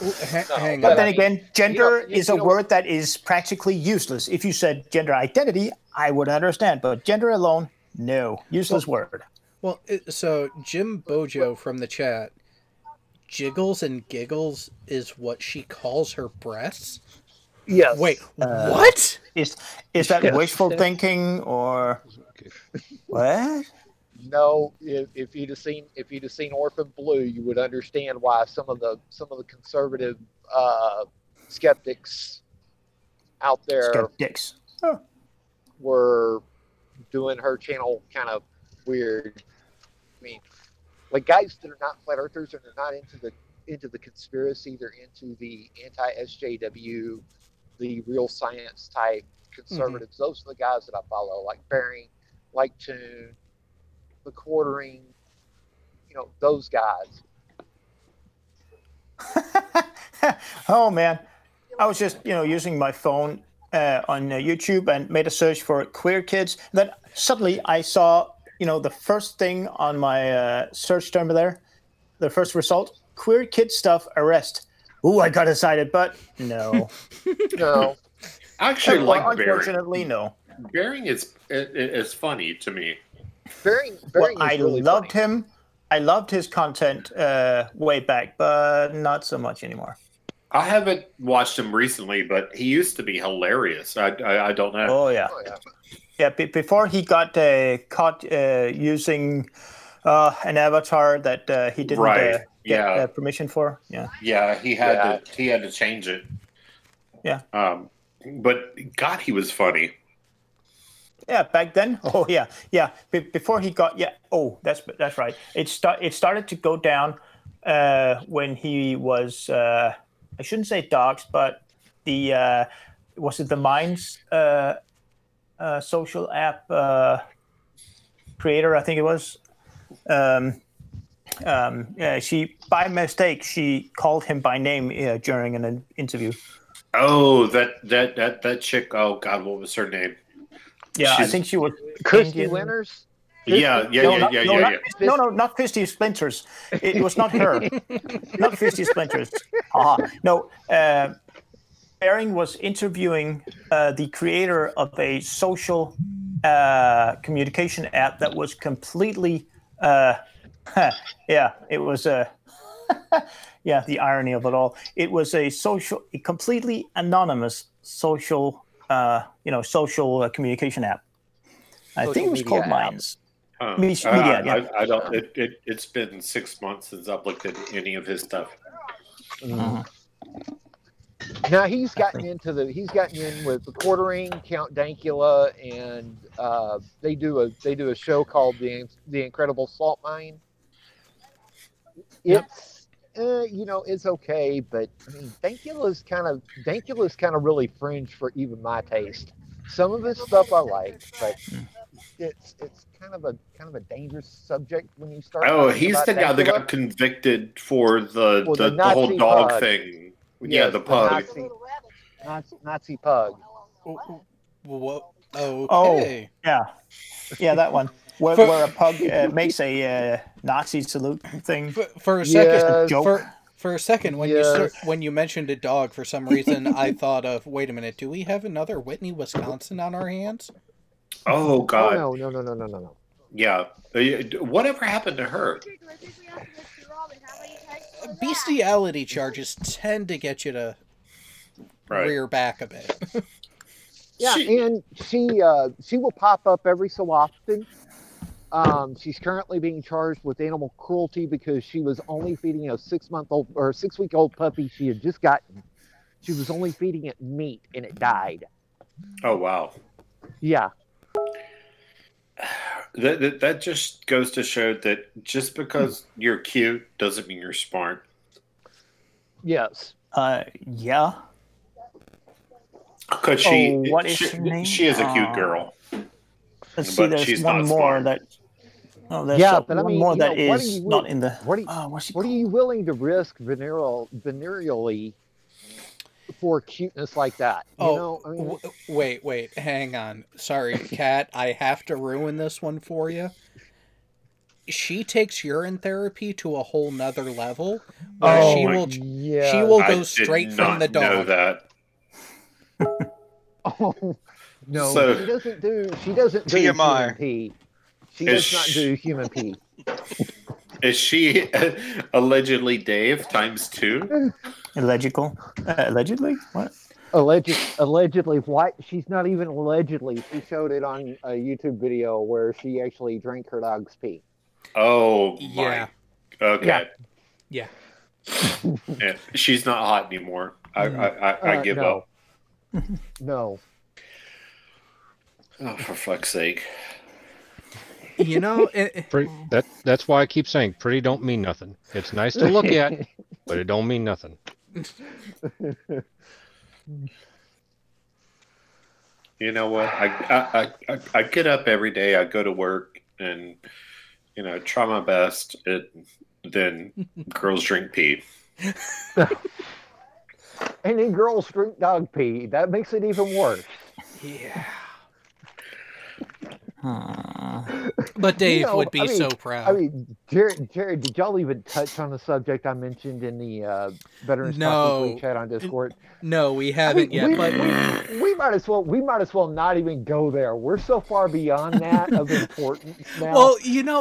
[SPEAKER 5] But then again, gender is a word that is practically useless. If you said gender identity, I would understand, but gender alone, no, useless word.
[SPEAKER 1] Well, so Jim Bojo from the chat, jiggles and giggles is what she calls her breasts?
[SPEAKER 3] Yes.
[SPEAKER 1] Wait, what?
[SPEAKER 5] Is that wishful thinking or what?
[SPEAKER 3] No, if you'd have seen Orphan Blue, you would understand why some of the conservative skeptics out there were doing her channel kind of weird. I mean, like guys that are not flat earthers and they're not into the conspiracy, they're into the anti-SJW, the real science type conservatives. Those are the guys that I follow, like Bering, like Toon, the Quartering, you know, those guys.
[SPEAKER 5] Oh man, I was just using my phone on YouTube and made a search for Queer Kids. Then suddenly I saw the first thing on my search term there, the first result: Queer Kids stuff arrest. Ooh, I got excited, but no,
[SPEAKER 3] no.
[SPEAKER 6] I actually like Bering.
[SPEAKER 5] Unfortunately, no.
[SPEAKER 6] Bering is funny to me.
[SPEAKER 3] Bering
[SPEAKER 5] I
[SPEAKER 3] really
[SPEAKER 5] loved
[SPEAKER 3] funny.
[SPEAKER 5] him. I loved his content way back, but not so much anymore.
[SPEAKER 6] I haven't watched him recently, but he used to be hilarious. I don't know.
[SPEAKER 5] Oh yeah. Yeah, before he got caught using an avatar that he didn't get permission for. Yeah.
[SPEAKER 6] Yeah, he had to change it.
[SPEAKER 5] Yeah.
[SPEAKER 6] But God, he was funny.
[SPEAKER 5] Yeah, back then. Oh yeah. Before he got Oh, that's right. It started to go down when he was. I shouldn't say dogs, but was it the Minds social app creator? I think it was. She by mistake she called him by name during an interview.
[SPEAKER 6] Oh, that chick. Oh God, what was her name?
[SPEAKER 5] Yeah, I think she was
[SPEAKER 3] Christy Winters.
[SPEAKER 6] Yeah.
[SPEAKER 5] No, not Christy Splinters. It was not her. Not Christy Splinters. No, Bering was interviewing the creator of a social communication app that was completely. It was the irony of it all. It was a completely anonymous social. Social communication app. I think it was called Minds. Media.
[SPEAKER 6] I don't. It's been 6 months since I've looked at any of his stuff.
[SPEAKER 3] Mm-hmm. Now he's gotten in with the Quartering, Count Dankula, and they do a show called the Incredible Salt Mine. It's it's okay, but I mean, Dankula's kind of really fringe for even my taste. Some of his stuff I like, but it's kind of a dangerous subject when you start.
[SPEAKER 6] Oh, he's the guy that got convicted for the whole dog thing. Yeah, the pug.
[SPEAKER 3] Nazi pug.
[SPEAKER 1] What?
[SPEAKER 5] Oh,
[SPEAKER 1] Okay.
[SPEAKER 5] yeah, that one. Where a pug makes a Nazi salute thing.
[SPEAKER 1] For a second,
[SPEAKER 3] Yes.
[SPEAKER 5] Joke.
[SPEAKER 1] For a second, when you mentioned a dog, for some reason I thought of, wait a minute, do we have another Whitney, Wisconsin on our hands?
[SPEAKER 6] Oh God!
[SPEAKER 3] Oh no.
[SPEAKER 6] Yeah. Whatever happened to her?
[SPEAKER 1] Bestiality charges tend to get you to rear back a bit.
[SPEAKER 3] Yeah, and she will pop up every so often. She's currently being charged with animal cruelty because she was only feeding a 6-week-old puppy she had just gotten. She was only feeding it meat and it died.
[SPEAKER 6] Oh wow.
[SPEAKER 3] Yeah.
[SPEAKER 6] That just goes to show that just because you're cute doesn't mean you're smart.
[SPEAKER 3] Yes.
[SPEAKER 5] Yeah.
[SPEAKER 6] Because
[SPEAKER 5] what is her name?
[SPEAKER 6] She is a cute girl.
[SPEAKER 5] Let's see, there's
[SPEAKER 6] she's
[SPEAKER 5] one
[SPEAKER 6] not
[SPEAKER 5] more
[SPEAKER 6] smart.
[SPEAKER 5] that. Oh, there's
[SPEAKER 3] but I
[SPEAKER 5] one
[SPEAKER 3] mean,
[SPEAKER 5] more that
[SPEAKER 3] what
[SPEAKER 5] is
[SPEAKER 3] are you,
[SPEAKER 5] not in the.
[SPEAKER 3] What are you willing to risk venereally for cuteness like that? You know, I mean,
[SPEAKER 1] wait, hang on. Sorry, Kat, I have to ruin this one for you. She takes urine therapy to a whole nother level where she will go straight from the dog.
[SPEAKER 6] I did not know that.
[SPEAKER 3] Oh no,
[SPEAKER 6] So,
[SPEAKER 3] she doesn't do
[SPEAKER 8] TMI.
[SPEAKER 3] human pee. She does not do human pee.
[SPEAKER 6] Is she allegedly Dave times 2?
[SPEAKER 5] Allegedly? What?
[SPEAKER 3] Allegedly, what? She's not even allegedly. She showed it on a YouTube video where she actually drank her dog's pee.
[SPEAKER 6] Oh
[SPEAKER 1] Yeah.
[SPEAKER 6] my. Okay.
[SPEAKER 1] Yeah.
[SPEAKER 6] Yeah. She's not hot anymore. I give up.
[SPEAKER 3] No.
[SPEAKER 6] Oh, for fuck's sake.
[SPEAKER 1] You know,
[SPEAKER 2] that's why I keep saying pretty don't mean nothing. It's nice to look at, but it don't mean nothing.
[SPEAKER 6] You know what? I get up every day. I go to work and try my best. Then girls drink pee.
[SPEAKER 3] And then girls drink dog pee. That makes it even worse.
[SPEAKER 1] Yeah. But Dave would be so proud.
[SPEAKER 3] I mean, Jared, did y'all even touch on the subject I mentioned in the Veterans Talk Weekly chat on Discord?
[SPEAKER 1] No, we haven't yet. But
[SPEAKER 3] we might as well not even go there. We're so far beyond that of importance now.
[SPEAKER 1] Well,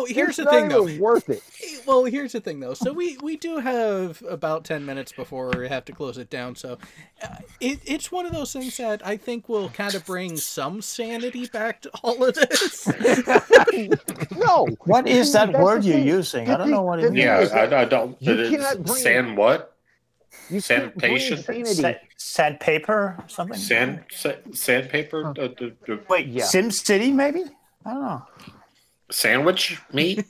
[SPEAKER 1] here's the thing, though.
[SPEAKER 3] It's not even worth it.
[SPEAKER 1] Well, here's the thing, though. So we do have about 10 minutes before we have to close it down. So it's one of those things that I think will kind of bring some sanity back to all of this.
[SPEAKER 3] No.
[SPEAKER 5] What is that word you're using? I don't know what it means.
[SPEAKER 6] Yeah, I don't.
[SPEAKER 3] You cannot bring
[SPEAKER 6] sand what?
[SPEAKER 3] You
[SPEAKER 6] Sanitation?
[SPEAKER 5] Sandpaper or something?
[SPEAKER 6] Sandpaper?
[SPEAKER 5] Wait, Sim City maybe? I don't know.
[SPEAKER 6] Sandwich meat?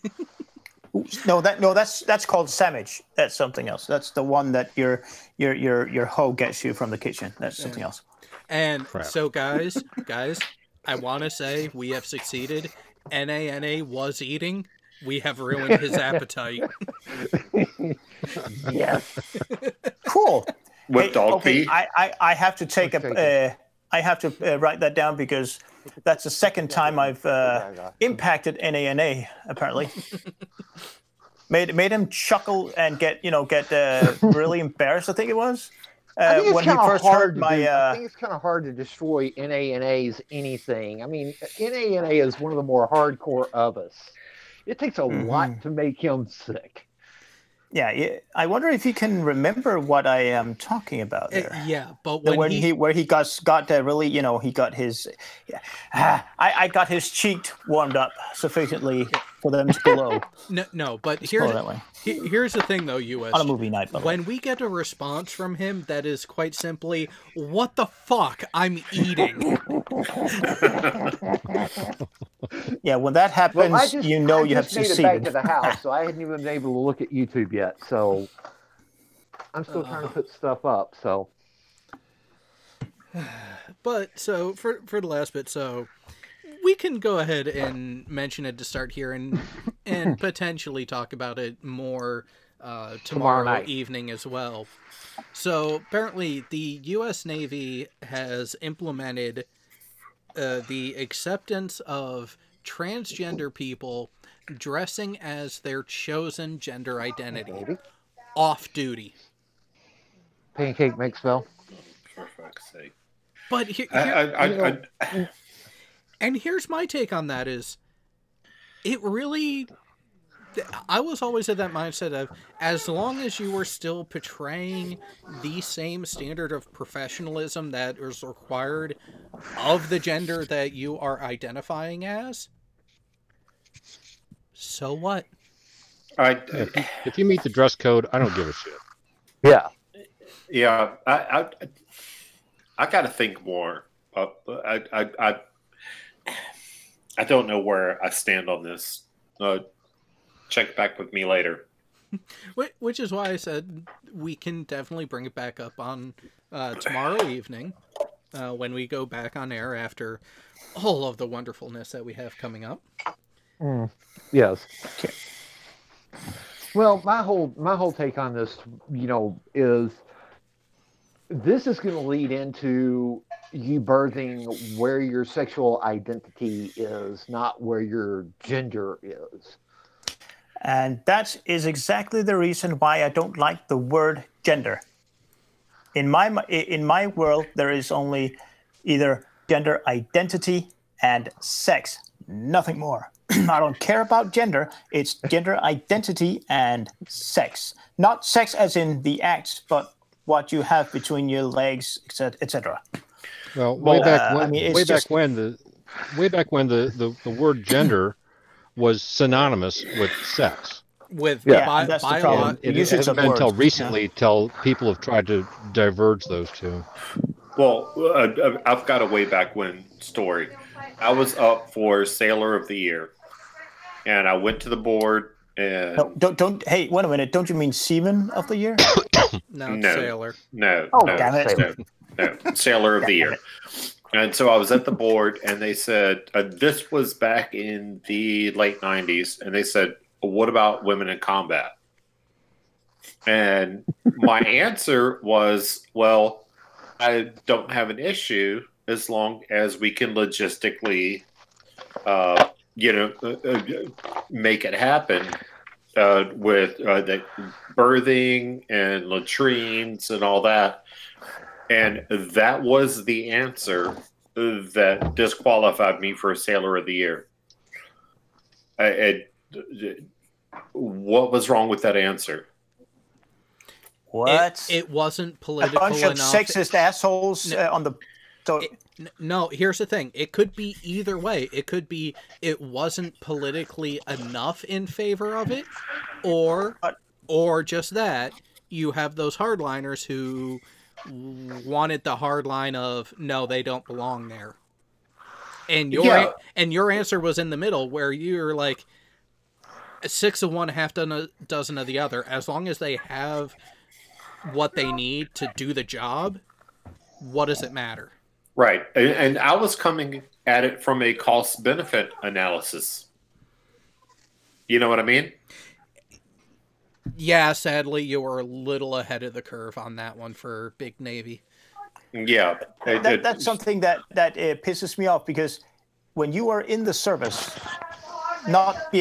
[SPEAKER 5] No, that's called sandwich. That's something else. That's the one that your hoe gets you from the kitchen. That's something else.
[SPEAKER 1] And so guys, I want to say we have succeeded. NANA was eating. We have ruined his appetite.
[SPEAKER 3] Yes.
[SPEAKER 5] Cool.
[SPEAKER 6] With dog pee?
[SPEAKER 5] I have to take I have to write that down because that's the second time I've impacted NANA. Apparently, made him chuckle and get really embarrassed. I think it was when he first heard my.
[SPEAKER 3] I think it's kind of hard to destroy NANA's anything. I mean, NANA is one of the more hardcore of us. It takes a lot to make him sick.
[SPEAKER 5] Yeah, I wonder if you can remember what I am talking about there.
[SPEAKER 1] Yeah, but when
[SPEAKER 5] he got really, he got his, I got his cheek warmed up sufficiently for them to blow.
[SPEAKER 1] No, but here's the thing, though, US.
[SPEAKER 5] On a movie night, by the way.
[SPEAKER 1] When we get a response from him that is quite simply, "What the fuck? I'm eating."
[SPEAKER 5] Yeah, when that happens, you have succeeded.
[SPEAKER 3] I made it back to the house, so I hadn't even been able to look at YouTube yet. So I'm still trying to put stuff up. So,
[SPEAKER 1] but so for the last bit, so we can go ahead and mention it to start here and potentially talk about it more tomorrow evening as well. So apparently the U.S. Navy has implemented the acceptance of transgender people dressing as their chosen gender identity off duty.
[SPEAKER 3] Pancake makes spell.
[SPEAKER 6] For fuck's sake.
[SPEAKER 1] But and here's my take on that is, it really, I was always of that mindset of, as long as you were still portraying the same standard of professionalism that is required of the gender that you are identifying as, so what?
[SPEAKER 2] If you meet the dress code, I don't give a shit.
[SPEAKER 3] Yeah.
[SPEAKER 6] Yeah, I got to think more. I don't know where I stand on this. Check back with me later.
[SPEAKER 1] Which is why I said we can definitely bring it back up on tomorrow evening when we go back on air after all of the wonderfulness that we have coming up.
[SPEAKER 3] Yes. Okay. Well, my whole take on this, is this is going to lead into you birthing where your sexual identity is, not where your gender is.
[SPEAKER 5] And that is exactly the reason why I don't like the word gender. In my world, there is only either gender identity and sex, nothing more. I don't care about gender. It's gender identity and sex. Not sex as in the act, but what you have between your legs, etc.
[SPEAKER 2] Well, way back when the word gender was synonymous with sex.
[SPEAKER 1] That's the problem.
[SPEAKER 2] It hasn't been until recently till people have tried to diverge those two.
[SPEAKER 6] Well, I've got a way back when story. I was up for Sailor of the Year, and I went to the board and
[SPEAKER 5] don't. Hey, wait a minute! Don't you mean Seaman of the Year?
[SPEAKER 1] No, Sailor.
[SPEAKER 6] No.
[SPEAKER 5] Damn it!
[SPEAKER 6] No, Sailor of the Year. And so I was at the board, and they said this was back in the late '90s, and they said, "What about women in combat?" And my answer was, "Well, I don't have an issue as long as we can logistically, make it happen with the birthing and latrines and all that." And that was the answer that disqualified me for Sailor of the Year. What was wrong with that answer?
[SPEAKER 5] What?
[SPEAKER 1] It wasn't political enough.
[SPEAKER 5] A bunch of sexist assholes on the...
[SPEAKER 1] No, here's the thing. It could be either way. It could be it wasn't politically enough in favor of it, or just that you have those hardliners who wanted the hard line of no, they don't belong there. And your answer was in the middle, where you're like 6 of one, half dozen of the other. As long as they have what they need to do the job, what does it matter?
[SPEAKER 6] Right. And I was coming at it from a cost-benefit analysis. You know what I mean?
[SPEAKER 1] Yeah, sadly, you were a little ahead of the curve on that one for Big Navy.
[SPEAKER 6] Yeah.
[SPEAKER 5] That's something that pisses me off, because when you are in the service, I'm not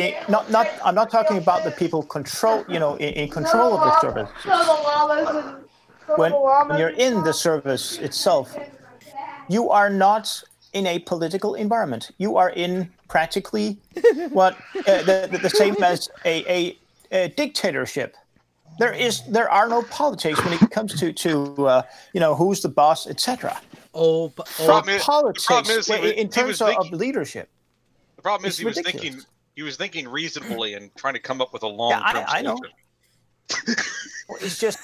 [SPEAKER 5] talking about the people in control of the service. When you're in the service itself, you are not in a political environment. You are in practically what the same as a dictatorship. There are no politics when it comes to who's the boss, etc. Politics in terms of leadership.
[SPEAKER 8] The problem is he was thinking reasonably and trying to come up with a long-term
[SPEAKER 5] I know. It's just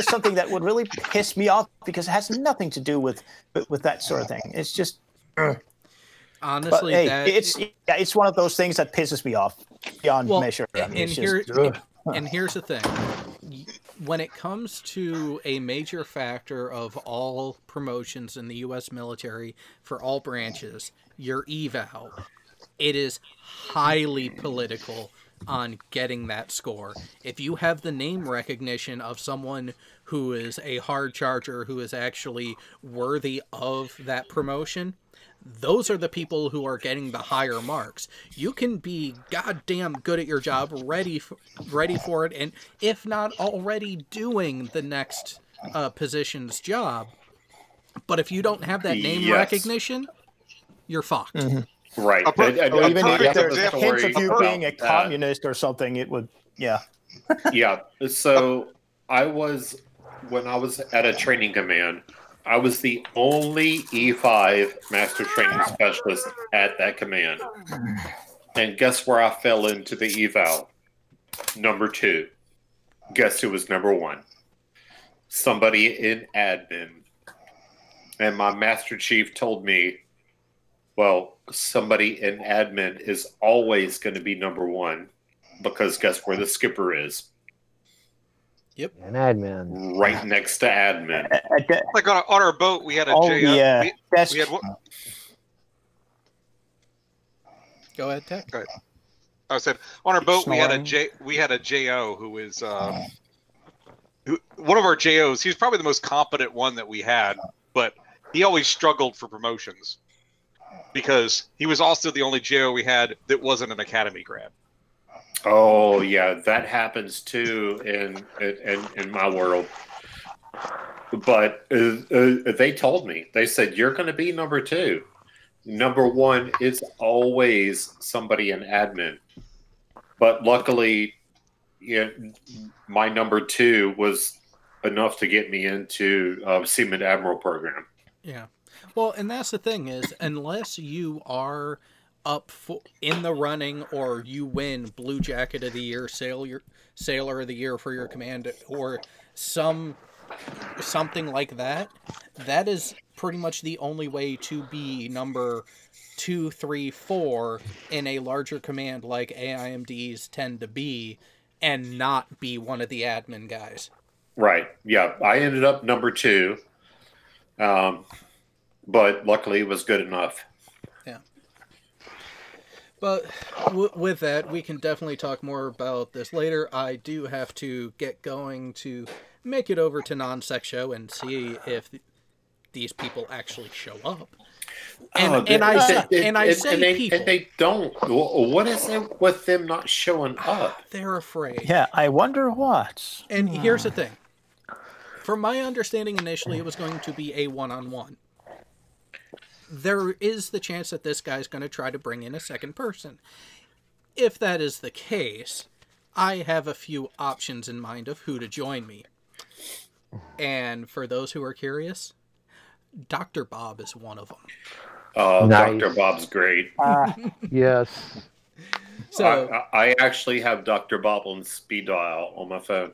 [SPEAKER 5] something that would really piss me off, because it has nothing to do with that sort of thing. It's just
[SPEAKER 1] honestly,
[SPEAKER 5] it's one of those things that pisses me off beyond measure.
[SPEAKER 1] And here's the thing: when it comes to a major factor of all promotions in the U.S. military for all branches, your eval, it is highly political on getting that score. If you have the name recognition of someone who is a hard charger, who is actually worthy of that promotion, those are the people who are getting the higher marks. You can be goddamn good at your job, ready for it, and if not already doing the next position's job, but if you don't have that name recognition, you're fucked.
[SPEAKER 5] Mm-hmm.
[SPEAKER 6] Right.
[SPEAKER 5] Even if there's hints of you being a communist or something, it would, yeah.
[SPEAKER 6] Yeah. So when I was at a training command, I was the only E5 Master Training Specialist at that command. And guess where I fell into the eval? Number 2. Guess who was number 1? Somebody in admin. And my Master Chief told me, well, somebody in admin is always going to be number 1 because guess where the skipper is?
[SPEAKER 1] Yep.
[SPEAKER 9] An admin.
[SPEAKER 6] Right next to admin.
[SPEAKER 8] Like on our boat, we had a
[SPEAKER 5] JO.
[SPEAKER 8] Yeah.
[SPEAKER 5] We
[SPEAKER 8] had one.
[SPEAKER 1] Go ahead, Tech.
[SPEAKER 8] Go ahead. I said on our boat we had a JO who was one of our JOs. He was probably the most competent one that we had, but he always struggled for promotions because he was also the only JO we had that wasn't an academy grad.
[SPEAKER 6] Oh yeah, that happens too in my world. But they told me, they said you're going to be number 2. Number 1 is always somebody in admin. But luckily, my number 2 was enough to get me into Seaman Admiral program.
[SPEAKER 1] Yeah, well, and that's the thing is, unless you are up in the running or you win Blue Jacket of the Year, Sailor of the Year for your command, or something like that, that is pretty much the only way to be number 2, 3, 4 in a larger command like AIMDs tend to be, and not be one of the admin guys.
[SPEAKER 6] Right. Yeah, I ended up number 2, but luckily it was good enough.
[SPEAKER 1] Yeah. But with that, we can definitely talk more about this later. I do have to get going to make it over to NonSeq show and see if these people actually show up. And I say people.
[SPEAKER 6] And they don't. What is it with them not showing up?
[SPEAKER 1] They're afraid.
[SPEAKER 5] Yeah, I wonder what.
[SPEAKER 1] And here's the thing. From my understanding, initially, it was going to be a one-on-one. There is the chance that this guy's going to try to bring in a second person. If that is the case, I have a few options in mind of who to join me. And for those who are curious, Dr. Bob is one of them.
[SPEAKER 6] Oh,
[SPEAKER 9] Nice.
[SPEAKER 6] Dr. Bob's great.
[SPEAKER 9] Yes.
[SPEAKER 1] So
[SPEAKER 6] I actually have Dr. Bob on speed dial on my phone.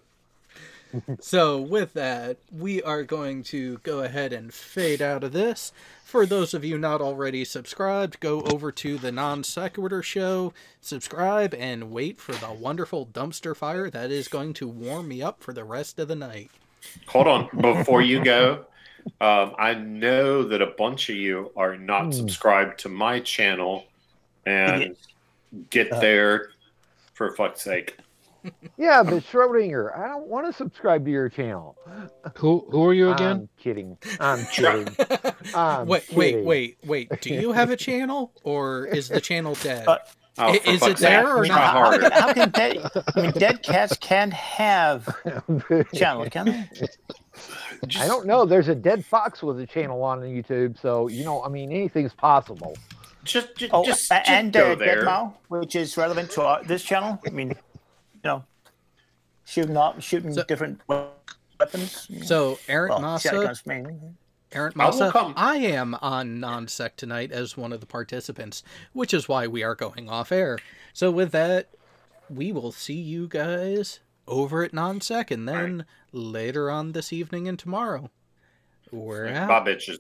[SPEAKER 1] So with that, we are going to go ahead and fade out of this. For those of you not already subscribed, go over to the Non Sequitur Show, subscribe, and wait for the wonderful dumpster fire that is going to warm me up for the rest of the night.
[SPEAKER 6] Hold on. Before you go, I know that a bunch of you are not subscribed to my channel, and get there for fuck's sake.
[SPEAKER 9] Yeah, but Schrodinger, I don't want to subscribe to your channel.
[SPEAKER 2] Who are you again?
[SPEAKER 9] I'm kidding. I'm kidding.
[SPEAKER 1] Wait. Do you have a channel, or is the channel dead? Is it
[SPEAKER 6] sake,
[SPEAKER 1] there or
[SPEAKER 6] try
[SPEAKER 1] not?
[SPEAKER 6] harder.
[SPEAKER 5] How can dead cats can't have channel, can they?
[SPEAKER 9] I don't know. There's a dead fox with a channel on YouTube, so anything's possible.
[SPEAKER 6] Just
[SPEAKER 5] and
[SPEAKER 6] go there.
[SPEAKER 5] Dead Mao, which is relevant to this channel. I mean, shooting different weapons.
[SPEAKER 1] So Aaron Massa,
[SPEAKER 5] mainly.
[SPEAKER 1] Aaron Massa, I am on NonSeq tonight as one of the participants, which is why we are going off air. So with that, we will see you guys over at NonSeq, and then later on this evening and tomorrow. We're out.
[SPEAKER 6] Bye, bitches.